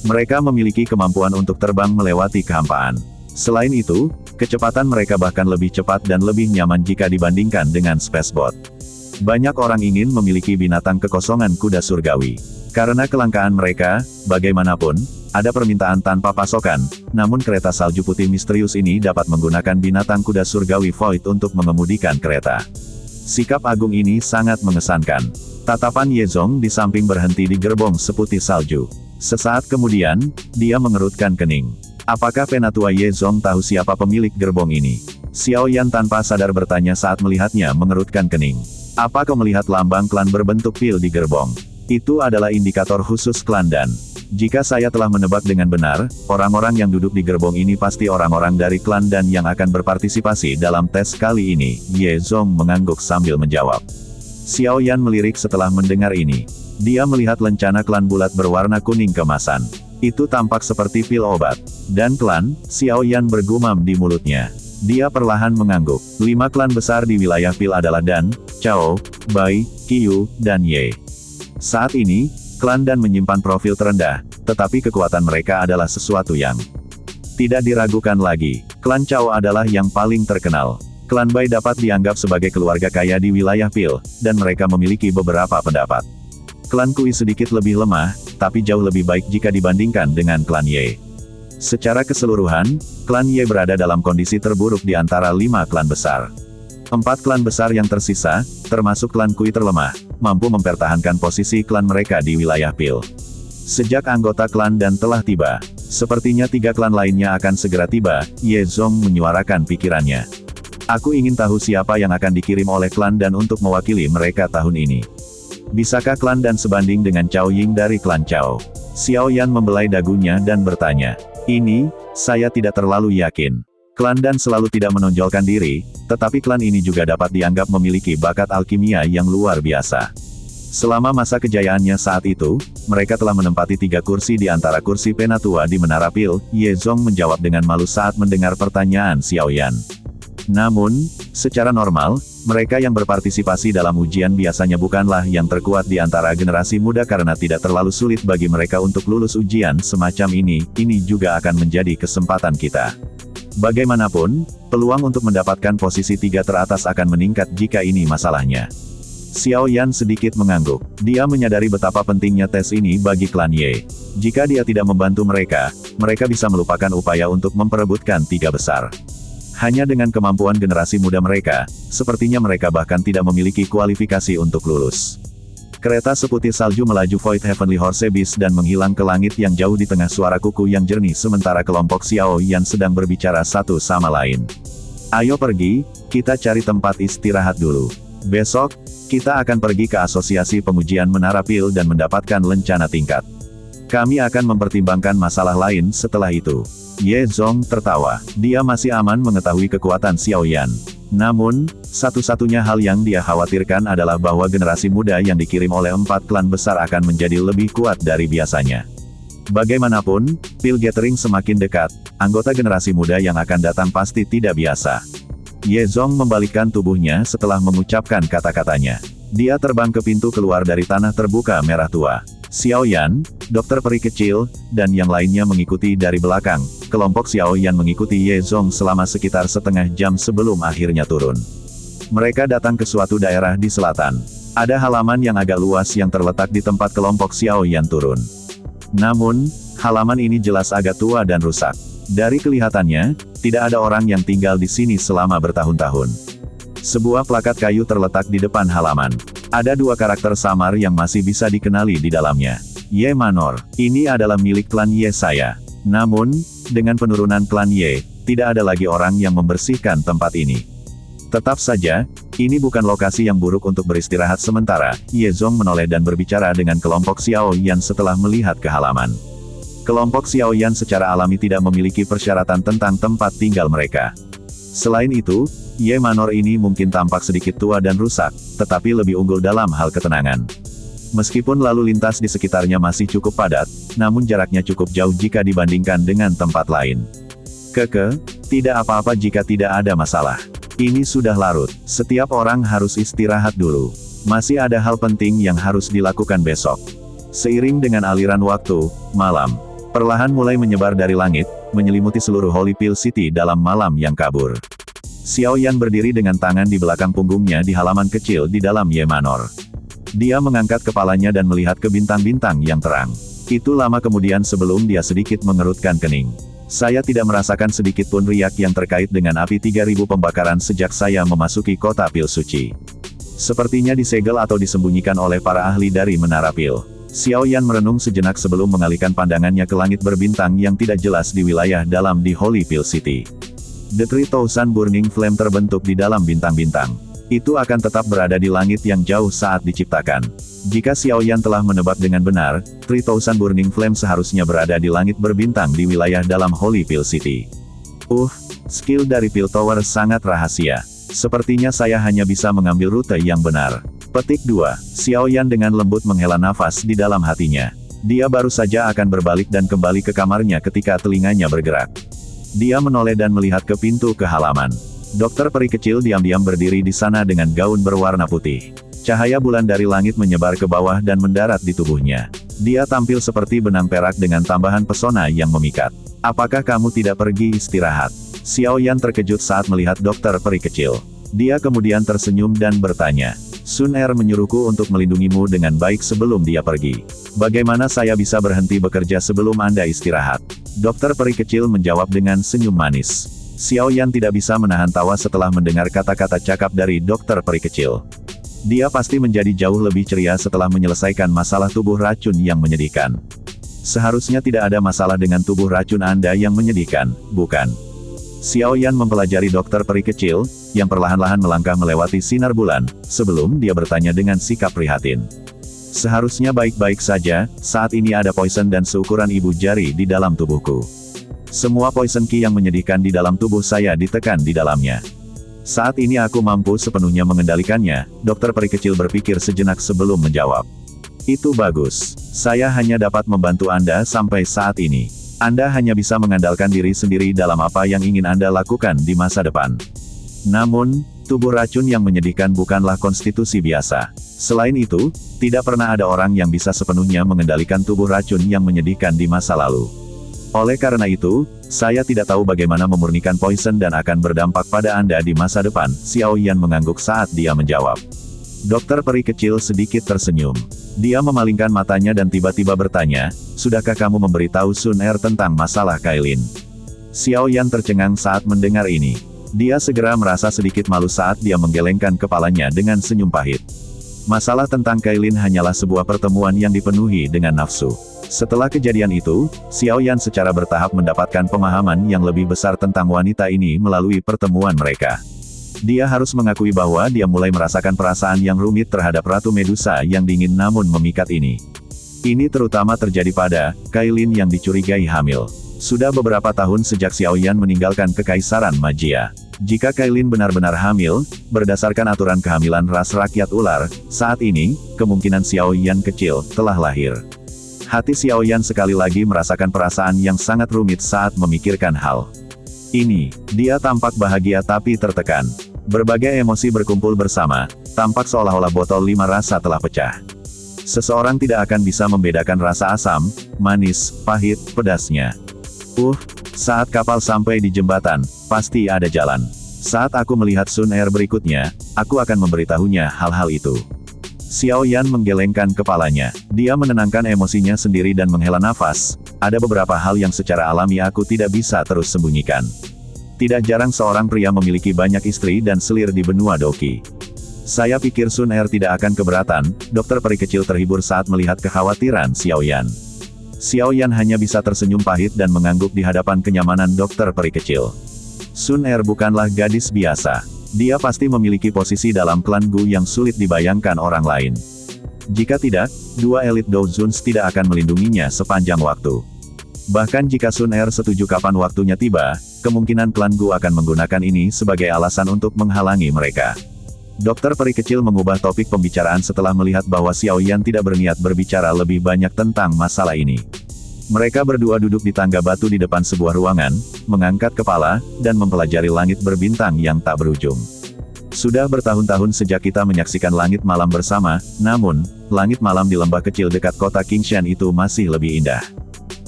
Mereka memiliki kemampuan untuk terbang melewati kehampaan. Selain itu, kecepatan mereka bahkan lebih cepat dan lebih nyaman jika dibandingkan dengan Spacebot. Banyak orang ingin memiliki binatang kekosongan kuda surgawi. Karena kelangkaan mereka, bagaimanapun, ada permintaan tanpa pasokan, namun kereta salju putih misterius ini dapat menggunakan binatang kuda surgawi Void untuk mengemudikan kereta. Sikap agung ini sangat mengesankan. Tatapan Ye Zong di samping berhenti di gerbong seputih salju. Sesaat kemudian, dia mengerutkan kening. Apakah Penatua Ye Zong tahu siapa pemilik gerbong ini? Xiao Yan tanpa sadar bertanya saat melihatnya mengerutkan kening. Apa kau melihat lambang klan berbentuk pil di gerbong? Itu adalah indikator khusus klan dan jika saya telah menebak dengan benar, orang-orang yang duduk di gerbong ini pasti orang-orang dari klan dan yang akan berpartisipasi dalam tes kali ini. Ye Zong mengangguk sambil menjawab. Xiao Yan melirik setelah mendengar ini. Dia melihat lencana klan bulat berwarna kuning kemasan. Itu tampak seperti pil obat. Dan klan, Xiao Yan bergumam di mulutnya. Dia perlahan mengangguk. 5 klan besar di wilayah pil adalah Dan, Chao, Bai, Qiyu, dan Ye. Saat ini, klan Dan menyimpan profil terendah, tetapi kekuatan mereka adalah sesuatu yang tidak diragukan lagi. Klan Chao adalah yang paling terkenal. Klan Bai dapat dianggap sebagai keluarga kaya di wilayah Pil, dan mereka memiliki beberapa pendapat. Klan Kui sedikit lebih lemah, tapi jauh lebih baik jika dibandingkan dengan klan Ye. Secara keseluruhan, klan Ye berada dalam kondisi terburuk di antara 5 klan besar. 4 klan besar yang tersisa, termasuk klan Kui terlemah, mampu mempertahankan posisi klan mereka di wilayah Pil. Sejak anggota klan Dan telah tiba, sepertinya 3 klan lainnya akan segera tiba, Ye Zong menyuarakan pikirannya. Aku ingin tahu siapa yang akan dikirim oleh klan dan untuk mewakili mereka tahun ini. Bisakah klan dan sebanding dengan Cao Ying dari klan Cao? Xiao Yan membelai dagunya dan bertanya. Ini, saya tidak terlalu yakin. Klan dan selalu tidak menonjolkan diri, tetapi klan ini juga dapat dianggap memiliki bakat alkimia yang luar biasa. Selama masa kejayaannya saat itu, mereka telah menempati 3 kursi di antara kursi penatua di Menara Pil. Ye Zong menjawab dengan malu saat mendengar pertanyaan Xiao Yan. Namun, secara normal, mereka yang berpartisipasi dalam ujian biasanya bukanlah yang terkuat di antara generasi muda karena tidak terlalu sulit bagi mereka untuk lulus ujian semacam ini juga akan menjadi kesempatan kita. Bagaimanapun, peluang untuk mendapatkan posisi 3 teratas akan meningkat jika ini masalahnya. Xiao Yan sedikit mengangguk. Dia menyadari betapa pentingnya tes ini bagi klan Ye. Jika dia tidak membantu mereka, mereka bisa melupakan upaya untuk memperebutkan 3 besar. Hanya dengan kemampuan generasi muda mereka, sepertinya mereka bahkan tidak memiliki kualifikasi untuk lulus. Kereta seputih salju melaju Void Heavenly Horse Beast dan menghilang ke langit yang jauh di tengah suara kuku yang jernih sementara kelompok Xiao Yan sedang berbicara satu sama lain. Ayo pergi, kita cari tempat istirahat dulu. Besok, kita akan pergi ke Asosiasi Pengujian Menara Pil dan mendapatkan lencana tingkat. Kami akan mempertimbangkan masalah lain setelah itu. Ye Zong tertawa. Dia masih aman mengetahui kekuatan Xiao Yan. Namun, satu-satunya hal yang dia khawatirkan adalah bahwa generasi muda yang dikirim oleh 4 klan besar akan menjadi lebih kuat dari biasanya. Bagaimanapun, Pil Gathering semakin dekat, anggota generasi muda yang akan datang pasti tidak biasa. Ye Zong membalikkan tubuhnya setelah mengucapkan kata-katanya. Dia terbang ke pintu keluar dari tanah terbuka merah tua. Xiao Yan, dokter peri kecil, dan yang lainnya mengikuti dari belakang. Kelompok Xiao Yan mengikuti Ye Zong selama sekitar setengah jam sebelum akhirnya turun. Mereka datang ke suatu daerah di selatan. Ada halaman yang agak luas yang terletak di tempat kelompok Xiao Yan turun. Namun, halaman ini jelas agak tua dan rusak. Dari kelihatannya, tidak ada orang yang tinggal di sini selama bertahun-tahun. Sebuah plakat kayu terletak di depan halaman. Ada 2 karakter samar yang masih bisa dikenali di dalamnya. Ye Manor, ini adalah milik klan Ye saya. Namun, dengan penurunan klan Ye, tidak ada lagi orang yang membersihkan tempat ini. Tetap saja, ini bukan lokasi yang buruk untuk beristirahat sementara. Ye Zong menoleh dan berbicara dengan kelompok Xiao Yan setelah melihat ke halaman. Kelompok Xiao Yan secara alami tidak memiliki persyaratan tentang tempat tinggal mereka. Selain itu, Ye Manor ini mungkin tampak sedikit tua dan rusak, tetapi lebih unggul dalam hal ketenangan. Meskipun lalu lintas di sekitarnya masih cukup padat, namun jaraknya cukup jauh jika dibandingkan dengan tempat lain. Tidak apa-apa jika tidak ada masalah. Ini sudah larut, setiap orang harus istirahat dulu. Masih ada hal penting yang harus dilakukan besok. Seiring dengan aliran waktu, malam perlahan mulai menyebar dari langit, menyelimuti seluruh Holy Pil City dalam malam yang kabur. Xiao Yan berdiri dengan tangan di belakang punggungnya di halaman kecil di dalam Ye Manor. Dia mengangkat kepalanya dan melihat ke bintang-bintang yang terang. Itu lama kemudian sebelum dia sedikit mengerutkan kening. Saya tidak merasakan sedikit pun riak yang terkait dengan api 3000 pembakaran sejak saya memasuki kota Pil Suci. Sepertinya disegel atau disembunyikan oleh para ahli dari Menara Pil. Xiao Yan merenung sejenak sebelum mengalihkan pandangannya ke langit berbintang yang tidak jelas di wilayah dalam di Holy Pil City. The 3000 Burning Flame terbentuk di dalam bintang-bintang. Itu akan tetap berada di langit yang jauh saat diciptakan. Jika Xiao Yan telah menebak dengan benar, 3000 Burning Flame seharusnya berada di langit berbintang di wilayah dalam Holy Pil City. Skill dari Pil Tower sangat rahasia. Sepertinya saya hanya bisa mengambil rute yang benar. Petik 2. Xiao Yan dengan lembut menghela nafas di dalam hatinya. Dia baru saja akan berbalik dan kembali ke kamarnya ketika telinganya bergerak. Dia menoleh dan melihat ke pintu ke halaman. Dokter peri kecil diam-diam berdiri di sana dengan gaun berwarna putih. Cahaya bulan dari langit menyebar ke bawah dan mendarat di tubuhnya. Dia tampil seperti benang perak dengan tambahan pesona yang memikat. Apakah kamu tidak pergi istirahat? Xiao Yan terkejut saat melihat dokter peri kecil. Dia kemudian tersenyum dan bertanya. Sun Er menyuruhku untuk melindungimu dengan baik sebelum dia pergi. Bagaimana saya bisa berhenti bekerja sebelum Anda istirahat? Dokter peri kecil menjawab dengan senyum manis. Xiao Yan tidak bisa menahan tawa setelah mendengar kata-kata cakap dari dokter peri kecil. Dia pasti menjadi jauh lebih ceria setelah menyelesaikan masalah tubuh racun yang menyedihkan. Seharusnya tidak ada masalah dengan tubuh racun Anda yang menyedihkan, bukan? Xiao Yan mempelajari dokter peri kecil, yang perlahan-lahan melangkah melewati sinar bulan, sebelum dia bertanya dengan sikap prihatin. Seharusnya baik-baik saja, saat ini ada poison dan seukuran ibu jari di dalam tubuhku. Semua poison ki yang menyedihkan di dalam tubuh saya ditekan di dalamnya. Saat ini aku mampu sepenuhnya mengendalikannya, dokter peri kecil berpikir sejenak sebelum menjawab. Itu bagus. Saya hanya dapat membantu Anda sampai saat ini. Anda hanya bisa mengandalkan diri sendiri dalam apa yang ingin Anda lakukan di masa depan. Namun, tubuh racun yang menyedihkan bukanlah konstitusi biasa. Selain itu, tidak pernah ada orang yang bisa sepenuhnya mengendalikan tubuh racun yang menyedihkan di masa lalu. Oleh karena itu, saya tidak tahu bagaimana memurnikan poison dan akan berdampak pada Anda di masa depan. Xiao Yan mengangguk saat dia menjawab. Dokter peri kecil sedikit tersenyum. Dia memalingkan matanya dan tiba-tiba bertanya, sudahkah kamu memberitahu Sun Er tentang masalah Kailin? Xiao Yan tercengang saat mendengar ini. Dia segera merasa sedikit malu saat dia menggelengkan kepalanya dengan senyum pahit. Masalah tentang Kailin hanyalah sebuah pertemuan yang dipenuhi dengan nafsu. Setelah kejadian itu, Xiao Yan secara bertahap mendapatkan pemahaman yang lebih besar tentang wanita ini melalui pertemuan mereka. Dia harus mengakui bahwa dia mulai merasakan perasaan yang rumit terhadap Ratu Medusa yang dingin namun memikat ini. Ini terutama terjadi pada Kailin yang dicurigai hamil. Sudah beberapa tahun sejak Xiao Yan meninggalkan Kekaisaran Magia. Jika Kailin benar-benar hamil, berdasarkan aturan kehamilan ras rakyat ular, saat ini, kemungkinan Xiao Yan kecil telah lahir. Hati Xiao Yan sekali lagi merasakan perasaan yang sangat rumit saat memikirkan hal ini. Dia tampak bahagia tapi tertekan. Berbagai emosi berkumpul bersama, tampak seolah-olah botol 5 rasa telah pecah. Seseorang tidak akan bisa membedakan rasa asam, manis, pahit, pedasnya. Saat kapal sampai di jembatan, pasti ada jalan. Saat aku melihat Sun Er berikutnya, aku akan memberitahunya hal-hal itu. Xiao Yan menggelengkan kepalanya. Dia menenangkan emosinya sendiri dan menghela nafas. Ada beberapa hal yang secara alami aku tidak bisa terus sembunyikan. Tidak jarang seorang pria memiliki banyak istri dan selir di benua Doki. Saya pikir Sun Er tidak akan keberatan. Dokter peri kecil terhibur saat melihat kekhawatiran Xiao Yan. Xiao Yan hanya bisa tersenyum pahit dan mengangguk di hadapan kenyamanan dokter peri kecil. Sun Er bukanlah gadis biasa. Dia pasti memiliki posisi dalam klan Gu yang sulit dibayangkan orang lain. Jika tidak, dua elit Douzuns tidak akan melindunginya sepanjang waktu. Bahkan jika Sun Er setuju kapan waktunya tiba, kemungkinan klan Gu akan menggunakan ini sebagai alasan untuk menghalangi mereka. Dokter peri kecil mengubah topik pembicaraan setelah melihat bahwa Xiao Yan tidak berniat berbicara lebih banyak tentang masalah ini. Mereka berdua duduk di tangga batu di depan sebuah ruangan, mengangkat kepala, dan mempelajari langit berbintang yang tak berujung. Sudah bertahun-tahun sejak kita menyaksikan langit malam bersama, namun, langit malam di lembah kecil dekat kota Qingshan itu masih lebih indah.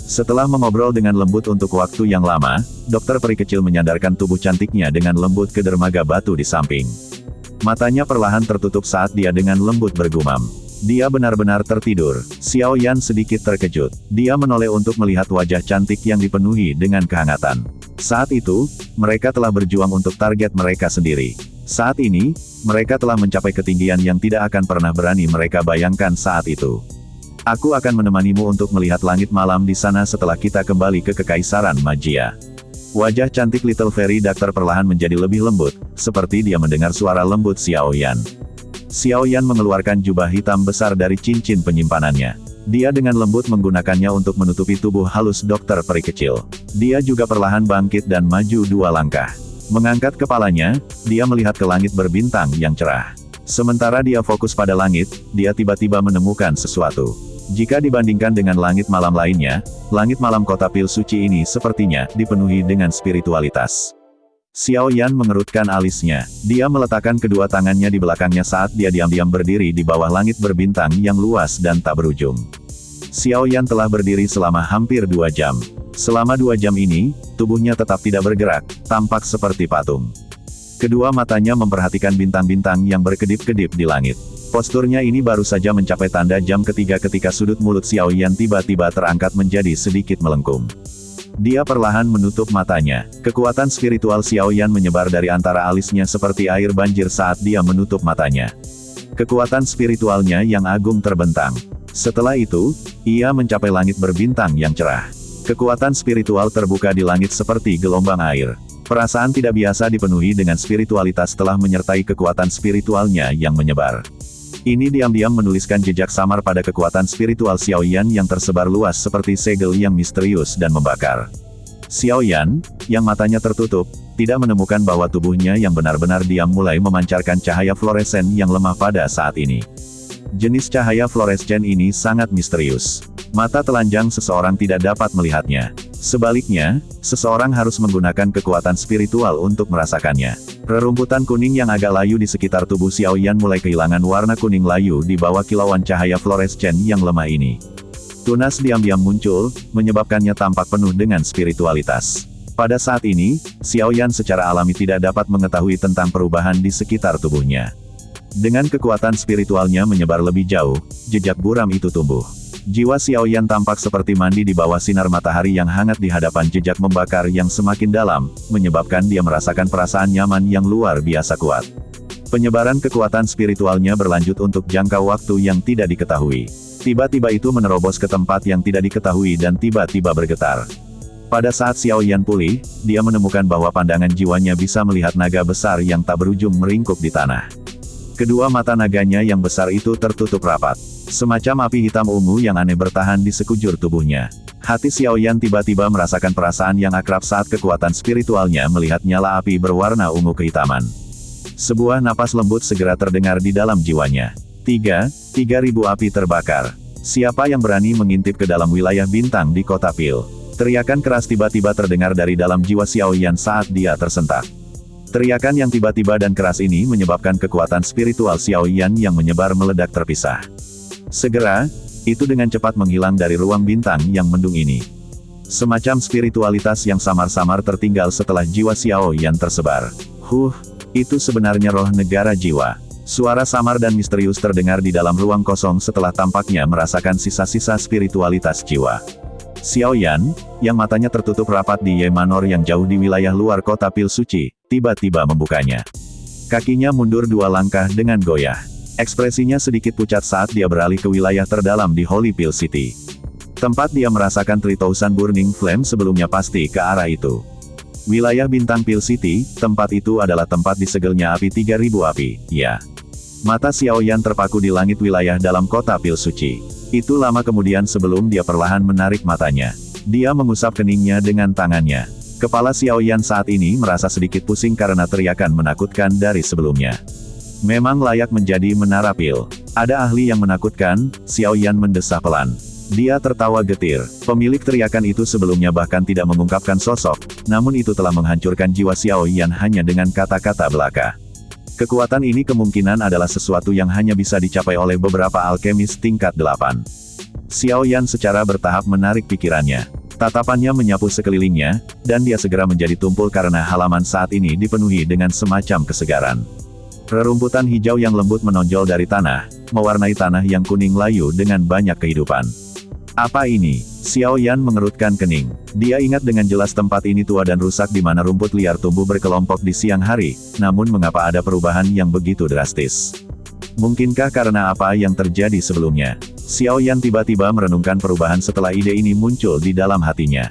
Setelah mengobrol dengan lembut untuk waktu yang lama, dokter peri kecil menyandarkan tubuh cantiknya dengan lembut ke dermaga batu di samping. Matanya perlahan tertutup saat dia dengan lembut bergumam. Dia benar-benar tertidur. Xiao Yan sedikit terkejut. Dia menoleh untuk melihat wajah cantik yang dipenuhi dengan kehangatan. Saat itu, mereka telah berjuang untuk target mereka sendiri. Saat ini, mereka telah mencapai ketinggian yang tidak akan pernah berani mereka bayangkan saat itu. Aku akan menemanimu untuk melihat langit malam di sana setelah kita kembali ke Kekaisaran Magia. Wajah cantik Little Fairy Doctor perlahan menjadi lebih lembut, seperti dia mendengar suara lembut Xiao Yan. Xiao Yan mengeluarkan jubah hitam besar dari cincin penyimpanannya. Dia dengan lembut menggunakannya untuk menutupi tubuh halus dokter peri kecil. Dia juga perlahan bangkit dan maju 2 langkah. Mengangkat kepalanya, dia melihat ke langit berbintang yang cerah. Sementara dia fokus pada langit, dia tiba-tiba menemukan sesuatu. Jika dibandingkan dengan langit malam lainnya, langit malam kota pil suci ini sepertinya dipenuhi dengan spiritualitas. Xiao Yan mengerutkan alisnya. Dia meletakkan kedua tangannya di belakangnya saat dia diam-diam berdiri di bawah langit berbintang yang luas dan tak berujung. Xiao Yan telah berdiri selama hampir 2 jam. Selama 2 jam ini, tubuhnya tetap tidak bergerak, tampak seperti patung. Kedua matanya memperhatikan bintang-bintang yang berkedip-kedip di langit. Posturnya ini baru saja mencapai tanda jam ketiga ketika sudut mulut Xiao Yan tiba-tiba terangkat menjadi sedikit melengkung. Dia perlahan menutup matanya. Kekuatan spiritual Xiao Yan menyebar dari antara alisnya seperti air banjir saat dia menutup matanya. Kekuatan spiritualnya yang agung terbentang. Setelah itu, ia mencapai langit berbintang yang cerah. Kekuatan spiritual terbuka di langit seperti gelombang air. Perasaan tidak biasa dipenuhi dengan spiritualitas telah menyertai kekuatan spiritualnya yang menyebar. Ini diam-diam menuliskan jejak samar pada kekuatan spiritual Xiaoyan yang tersebar luas seperti segel yang misterius dan membakar. Xiaoyan, yang matanya tertutup, tidak menemukan bahwa tubuhnya yang benar-benar diam mulai memancarkan cahaya fluoresen yang lemah pada saat ini. Jenis cahaya fluorescen ini sangat misterius. Mata telanjang seseorang tidak dapat melihatnya. Sebaliknya, seseorang harus menggunakan kekuatan spiritual untuk merasakannya. Rerumputan kuning yang agak layu di sekitar tubuh Xiaoyan mulai kehilangan warna kuning layu di bawah kilauan cahaya fluorescen yang lemah ini. Tunas diam-diam muncul, menyebabkannya tampak penuh dengan spiritualitas. Pada saat ini, Xiaoyan secara alami tidak dapat mengetahui tentang perubahan di sekitar tubuhnya. Dengan kekuatan spiritualnya menyebar lebih jauh, jejak buram itu tumbuh. Jiwa Xiaoyan tampak seperti mandi di bawah sinar matahari yang hangat di hadapan jejak membakar yang semakin dalam, menyebabkan dia merasakan perasaan nyaman yang luar biasa kuat. Penyebaran kekuatan spiritualnya berlanjut untuk jangka waktu yang tidak diketahui. Tiba-tiba itu menerobos ke tempat yang tidak diketahui dan tiba-tiba bergetar. Pada saat Xiaoyan pulih, dia menemukan bahwa pandangan jiwanya bisa melihat naga besar yang tak berujung meringkuk di tanah. Kedua mata naganya yang besar itu tertutup rapat. Semacam api hitam ungu yang aneh bertahan di sekujur tubuhnya. Hati Xiaoyan tiba-tiba merasakan perasaan yang akrab saat kekuatan spiritualnya melihat nyala api berwarna ungu kehitaman. Sebuah napas lembut segera terdengar di dalam jiwanya. 3.000 api terbakar. Siapa yang berani mengintip ke dalam wilayah bintang di kota Pil? Teriakan keras tiba-tiba terdengar dari dalam jiwa Xiaoyan saat dia tersentak. Teriakan yang tiba-tiba dan keras ini menyebabkan kekuatan spiritual Xiaoyan yang menyebar meledak terpisah. Segera, itu dengan cepat menghilang dari ruang bintang yang mendung ini. Semacam spiritualitas yang samar-samar tertinggal setelah jiwa Xiaoyan tersebar. Itu sebenarnya roh negara jiwa. Suara samar dan misterius terdengar di dalam ruang kosong setelah tampaknya merasakan sisa-sisa spiritualitas jiwa. Xiaoyan, yang matanya tertutup rapat di Ye Manor yang jauh di wilayah luar kota Pil Suci, tiba-tiba membukanya. Kakinya mundur 2 langkah dengan goyah. Ekspresinya sedikit pucat saat dia beralih ke wilayah terdalam di Holy Pil City. Tempat dia merasakan 3000 Burning Flame sebelumnya pasti ke arah itu. Wilayah bintang Pil City, tempat itu adalah tempat disegelnya api 3000 api, ya. Mata Xiaoyan terpaku di langit wilayah dalam kota Pil Suci. Itu lama kemudian sebelum dia perlahan menarik matanya. Dia mengusap keningnya dengan tangannya. Kepala Xiaoyan saat ini merasa sedikit pusing karena teriakan menakutkan dari sebelumnya. Memang layak menjadi menara Pil. Ada ahli yang menakutkan, Xiaoyan mendesah pelan. Dia tertawa getir. Pemilik teriakan itu sebelumnya bahkan tidak mengungkapkan sosok, namun itu telah menghancurkan jiwa Xiaoyan hanya dengan kata-kata belaka. Kekuatan ini kemungkinan adalah sesuatu yang hanya bisa dicapai oleh beberapa alkemis tingkat 8. Xiaoyan secara bertahap menarik pikirannya. Tatapannya menyapu sekelilingnya, dan dia segera menjadi tumpul karena halaman saat ini dipenuhi dengan semacam kesegaran. Rerumputan hijau yang lembut menonjol dari tanah, mewarnai tanah yang kuning layu dengan banyak kehidupan. Apa ini? Xiaoyan mengerutkan kening. Dia ingat dengan jelas tempat ini tua dan rusak di mana rumput liar tumbuh berkelompok di siang hari, namun mengapa ada perubahan yang begitu drastis? Mungkinkah karena apa yang terjadi sebelumnya? Xiaoyan tiba-tiba merenungkan perubahan setelah ide ini muncul di dalam hatinya.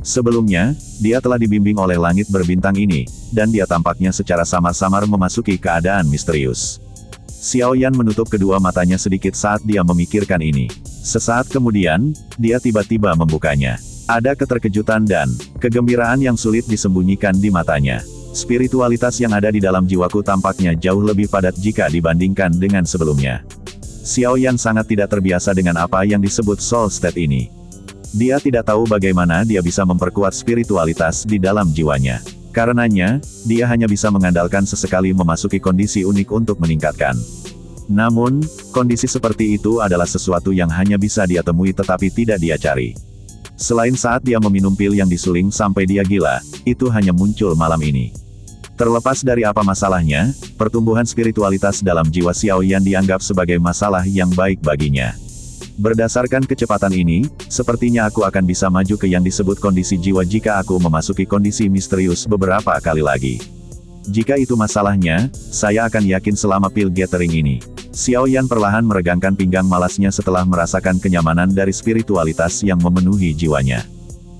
Sebelumnya, dia telah dibimbing oleh langit berbintang ini, dan dia tampaknya secara samar-samar memasuki keadaan misterius. Xiaoyan menutup kedua matanya sedikit saat dia memikirkan ini. Sesaat kemudian, dia tiba-tiba membukanya. Ada keterkejutan dan kegembiraan yang sulit disembunyikan di matanya. Spiritualitas yang ada di dalam jiwaku tampaknya jauh lebih padat jika dibandingkan dengan sebelumnya. Xiaoyan sangat tidak terbiasa dengan apa yang disebut soul state ini. Dia tidak tahu bagaimana dia bisa memperkuat spiritualitas di dalam jiwanya. Karenanya, dia hanya bisa mengandalkan sesekali memasuki kondisi unik untuk meningkatkan. Namun, kondisi seperti itu adalah sesuatu yang hanya bisa dia temui tetapi tidak dia cari. Selain saat dia meminum pil yang disuling sampai dia gila, itu hanya muncul malam ini. Terlepas dari apa masalahnya, pertumbuhan spiritualitas dalam jiwa Xiaoyan dianggap sebagai masalah yang baik baginya. Berdasarkan kecepatan ini, sepertinya aku akan bisa maju ke yang disebut kondisi jiwa jika aku memasuki kondisi misterius beberapa kali lagi. Jika itu masalahnya, saya akan yakin selama pil gathering ini. Xiaoyan perlahan meregangkan pinggang malasnya setelah merasakan kenyamanan dari spiritualitas yang memenuhi jiwanya.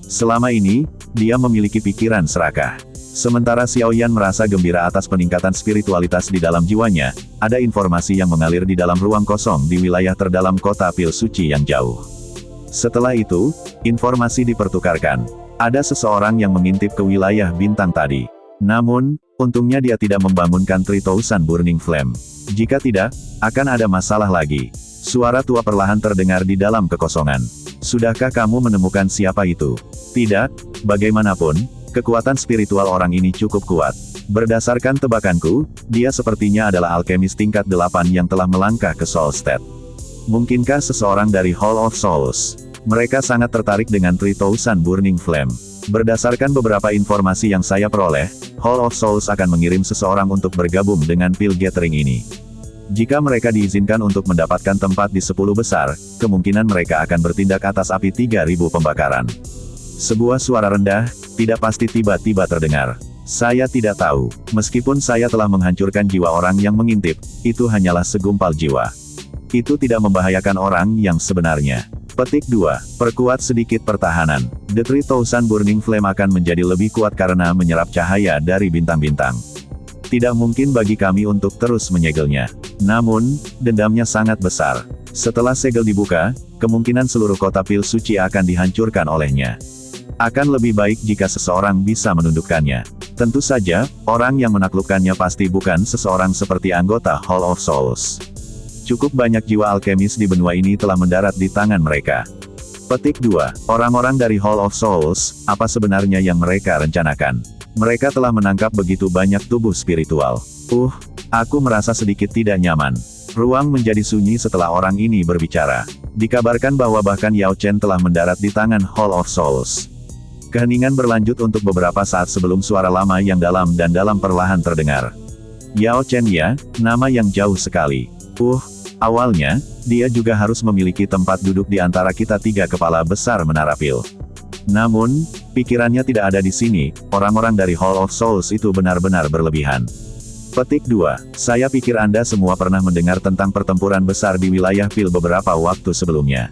Selama ini, dia memiliki pikiran serakah. Sementara Xiao Yan merasa gembira atas peningkatan spiritualitas di dalam jiwanya, ada informasi yang mengalir di dalam ruang kosong di wilayah terdalam kota pil suci yang jauh. Setelah itu, informasi dipertukarkan. Ada seseorang yang mengintip ke wilayah bintang tadi. Namun, untungnya dia tidak membangunkan 3000 Burning Flame. Jika tidak, akan ada masalah lagi. Suara tua perlahan terdengar di dalam kekosongan. Sudahkah kamu menemukan siapa itu? Tidak, bagaimanapun, kekuatan spiritual orang ini cukup kuat. Berdasarkan tebakanku, dia sepertinya adalah alkemis tingkat 8 yang telah melangkah ke Soul State. Mungkinkah seseorang dari Hall of Souls? Mereka sangat tertarik dengan 3000 Burning Flame. Berdasarkan beberapa informasi yang saya peroleh, Hall of Souls akan mengirim seseorang untuk bergabung dengan Pil Gathering ini. Jika mereka diizinkan untuk mendapatkan tempat di 10 besar, kemungkinan mereka akan bertindak atas api 3000 pembakaran. Sebuah suara rendah, tidak pasti tiba-tiba terdengar. Saya tidak tahu, meskipun saya telah menghancurkan jiwa orang yang mengintip, itu hanyalah segumpal jiwa. Itu tidak membahayakan orang yang sebenarnya. Petik 2. Perkuat sedikit pertahanan. The 3000 Burning Flame akan menjadi lebih kuat karena menyerap cahaya dari bintang-bintang. Tidak mungkin bagi kami untuk terus menyegelnya. Namun, dendamnya sangat besar. Setelah segel dibuka, kemungkinan seluruh kota pil suci akan dihancurkan olehnya. Akan lebih baik jika seseorang bisa menundukkannya. Tentu saja, orang yang menaklukkannya pasti bukan seseorang seperti anggota Hall of Souls. Cukup banyak jiwa alkemis di benua ini telah mendarat di tangan mereka. Petik 2. Orang-orang dari Hall of Souls, apa sebenarnya yang mereka rencanakan? Mereka telah menangkap begitu banyak tubuh spiritual. Aku merasa sedikit tidak nyaman. Ruang menjadi sunyi setelah orang ini berbicara. Dikabarkan bahwa bahkan Yao Chen telah mendarat di tangan Hall of Souls. Keheningan berlanjut untuk beberapa saat sebelum suara lama yang dalam dan dalam perlahan terdengar. Yao Chen ya, nama yang jauh sekali. Awalnya, dia juga harus memiliki tempat duduk di antara kita 3 kepala besar menara pil. Namun, pikirannya tidak ada di sini, orang-orang dari Hall of Souls itu benar-benar berlebihan. Petik 2. Saya pikir Anda semua pernah mendengar tentang pertempuran besar di wilayah pil beberapa waktu sebelumnya.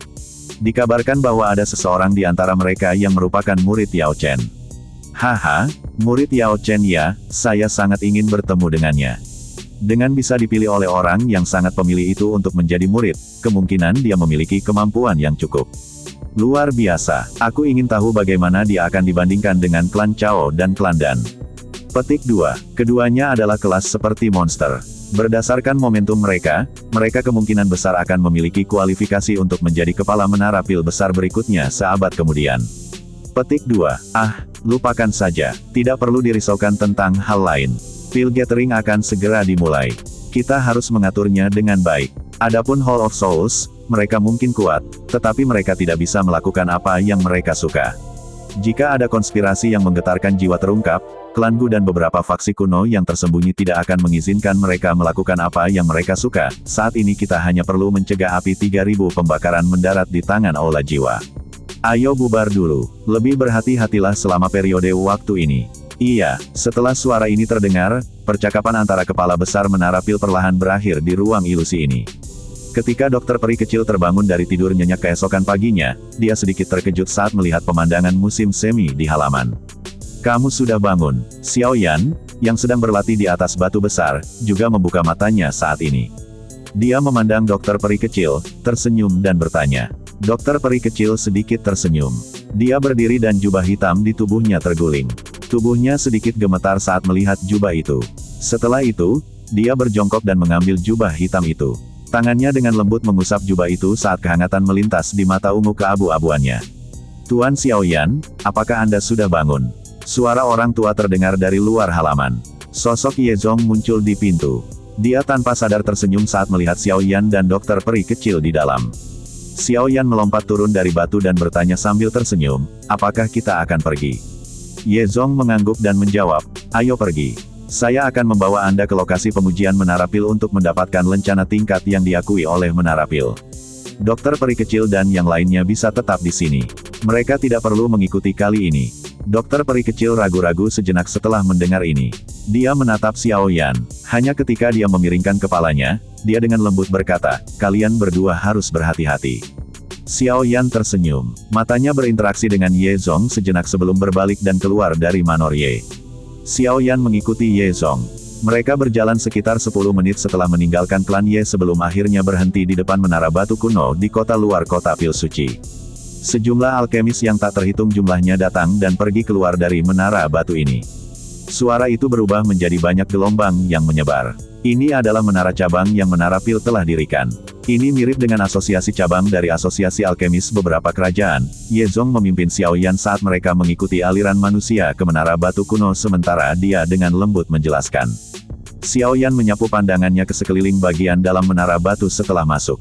Dikabarkan bahwa ada seseorang di antara mereka yang merupakan murid Yao Chen. Haha, murid Yao Chen ya, saya sangat ingin bertemu dengannya. Dengan bisa dipilih oleh orang yang sangat pemilih itu untuk menjadi murid, kemungkinan dia memiliki kemampuan yang cukup. Luar biasa, aku ingin tahu bagaimana dia akan dibandingkan dengan klan Chao dan klan Dan. Petik 2. Keduanya adalah kelas seperti monster. Berdasarkan momentum mereka kemungkinan besar akan memiliki kualifikasi untuk menjadi kepala menara pil besar berikutnya seabad kemudian. Petik 2. Lupakan saja, tidak perlu dirisaukan tentang hal lain. Pil Gathering akan segera dimulai. Kita harus mengaturnya dengan baik. Adapun Hall of Souls, mereka mungkin kuat, tetapi mereka tidak bisa melakukan apa yang mereka suka. Jika ada konspirasi yang menggetarkan jiwa terungkap, klan Gu dan beberapa faksi kuno yang tersembunyi tidak akan mengizinkan mereka melakukan apa yang mereka suka. Saat ini kita hanya perlu mencegah api 3000 pembakaran mendarat di tangan Aula Jiwa. Ayo bubar dulu. Lebih berhati-hatilah selama periode waktu ini. Iya, setelah suara ini terdengar, percakapan antara kepala besar menara pil perlahan berakhir di ruang ilusi ini. Ketika dokter peri kecil terbangun dari tidur nyenyak keesokan paginya, dia sedikit terkejut saat melihat pemandangan musim semi di halaman. Kamu sudah bangun. Xiao Yan, yang sedang berlatih di atas batu besar, juga membuka matanya saat ini. Dia memandang dokter peri kecil, tersenyum dan bertanya. Dokter peri kecil sedikit tersenyum. Dia berdiri dan jubah hitam di tubuhnya terguling. Tubuhnya sedikit gemetar saat melihat jubah itu. Setelah itu, dia berjongkok dan mengambil jubah hitam itu. Tangannya dengan lembut mengusap jubah itu saat kehangatan melintas di mata ungu keabu-abuannya. Tuan Xiao Yan, apakah Anda sudah bangun? Suara orang tua terdengar dari luar halaman. Sosok Ye Zong muncul di pintu. Dia tanpa sadar tersenyum saat melihat Xiao Yan dan dokter peri kecil di dalam. Xiao Yan melompat turun dari batu dan bertanya sambil tersenyum, apakah kita akan pergi? Ye Zong mengangguk dan menjawab, ayo pergi. Saya akan membawa Anda ke lokasi pengujian menara pil untuk mendapatkan lencana tingkat yang diakui oleh menara pil. Dokter peri kecil dan yang lainnya bisa tetap di sini. Mereka tidak perlu mengikuti kali ini. Dokter peri kecil ragu-ragu sejenak setelah mendengar ini. Dia menatap Xiao Yan. Hanya ketika dia memiringkan kepalanya, dia dengan lembut berkata, kalian berdua harus berhati-hati. Xiao Yan tersenyum. Matanya berinteraksi dengan Ye Zong sejenak sebelum berbalik dan keluar dari Manor Ye. Xiao Yan mengikuti Ye Zong. Mereka berjalan sekitar 10 menit setelah meninggalkan klan Ye sebelum akhirnya berhenti di depan menara batu kuno di kota luar kota Pil Suci. Sejumlah alkemis yang tak terhitung jumlahnya datang dan pergi keluar dari menara batu ini. Suara itu berubah menjadi banyak gelombang yang menyebar. Ini adalah menara cabang yang Menara Pil telah dirikan. Ini mirip dengan asosiasi cabang dari asosiasi alkemis beberapa kerajaan. Ye Zong memimpin Xiao Yan saat mereka mengikuti aliran manusia ke menara batu kuno sementara dia dengan lembut menjelaskan. Xiao Yan menyapu pandangannya ke sekeliling bagian dalam menara batu setelah masuk.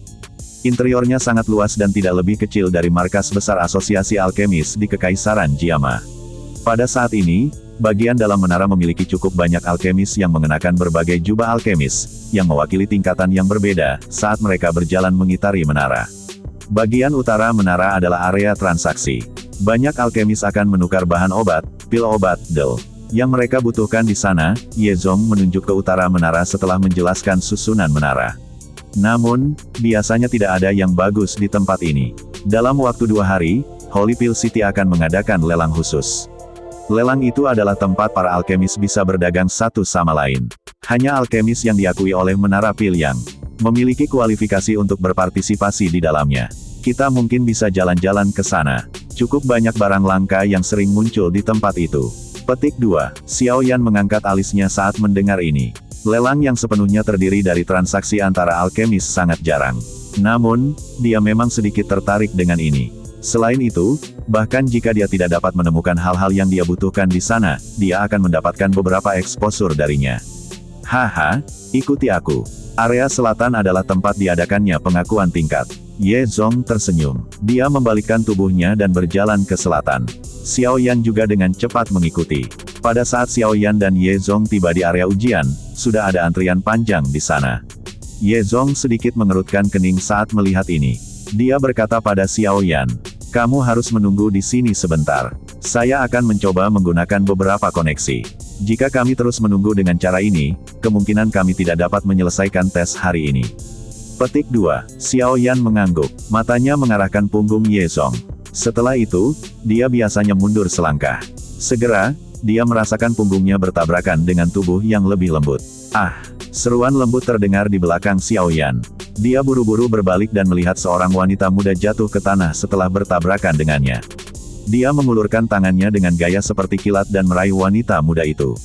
Interiornya sangat luas dan tidak lebih kecil dari markas besar asosiasi alkemis di Kekaisaran Jiama. Pada saat ini, bagian dalam menara memiliki cukup banyak alkemis yang mengenakan berbagai jubah alkemis, yang mewakili tingkatan yang berbeda, saat mereka berjalan mengitari menara. Bagian utara menara adalah area transaksi. Banyak alkemis akan menukar bahan obat, pil obat, del, yang mereka butuhkan di sana. Ye Zong menunjuk ke utara menara setelah menjelaskan susunan menara. Namun, biasanya tidak ada yang bagus di tempat ini. Dalam waktu 2 hari, Holy Pil City akan mengadakan lelang khusus. Lelang itu adalah tempat para alkemis bisa berdagang satu sama lain. Hanya alkemis yang diakui oleh Menara Pil yang memiliki kualifikasi untuk berpartisipasi di dalamnya. Kita mungkin bisa jalan-jalan ke sana. Cukup banyak barang langka yang sering muncul di tempat itu. Petik 2. Xiao Yan mengangkat alisnya saat mendengar ini. Lelang yang sepenuhnya terdiri dari transaksi antara alkemis sangat jarang. Namun, dia memang sedikit tertarik dengan ini. Selain itu, bahkan jika dia tidak dapat menemukan hal-hal yang dia butuhkan di sana, dia akan mendapatkan beberapa eksposur darinya. Haha, ikuti aku. Area selatan adalah tempat diadakannya pengakuan tingkat. Ye Zong tersenyum. Dia membalikkan tubuhnya dan berjalan ke selatan. Xiao Yan juga dengan cepat mengikuti. Pada saat Xiao Yan dan Ye Zong tiba di area ujian, sudah ada antrian panjang di sana. Ye Zong sedikit mengerutkan kening saat melihat ini. Dia berkata pada Xiao Yan, "Kamu harus menunggu di sini sebentar. Saya akan mencoba menggunakan beberapa koneksi. Jika kami terus menunggu dengan cara ini, kemungkinan kami tidak dapat menyelesaikan tes hari ini." Petik 2. Xiao Yan mengangguk. Matanya mengarahkan punggung Ye Zong. Setelah itu, dia biasanya mundur selangkah. Segera, dia merasakan punggungnya bertabrakan dengan tubuh yang lebih lembut. Ah! Seruan lembut terdengar di belakang Xiao Yan. Dia buru-buru berbalik dan melihat seorang wanita muda jatuh ke tanah setelah bertabrakan dengannya. Dia mengulurkan tangannya dengan gaya seperti kilat dan meraih wanita muda itu.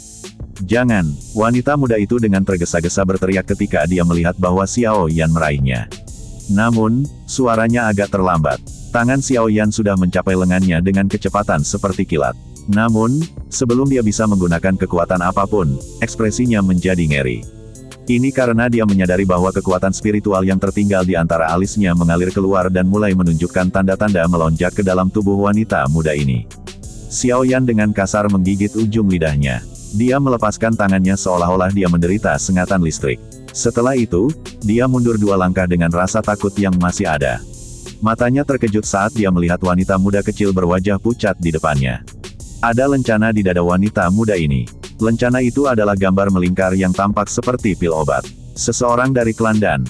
"Jangan!" Wanita muda itu dengan tergesa-gesa berteriak ketika dia melihat bahwa Xiao Yan meraihnya. Namun, suaranya agak terlambat. Tangan Xiao Yan sudah mencapai lengannya dengan kecepatan seperti kilat. Namun, sebelum dia bisa menggunakan kekuatan apapun, ekspresinya menjadi ngeri. Ini karena dia menyadari bahwa kekuatan spiritual yang tertinggal di antara alisnya mengalir keluar dan mulai menunjukkan tanda-tanda melonjak ke dalam tubuh wanita muda ini. Xiao Yan dengan kasar menggigit ujung lidahnya. Dia melepaskan tangannya seolah-olah dia menderita sengatan listrik. Setelah itu, dia mundur 2 langkah dengan rasa takut yang masih ada. Matanya terkejut saat dia melihat wanita muda kecil berwajah pucat di depannya. Ada lencana di dada wanita muda ini. Lencana itu adalah gambar melingkar yang tampak seperti pil obat. Seseorang dari klan Dan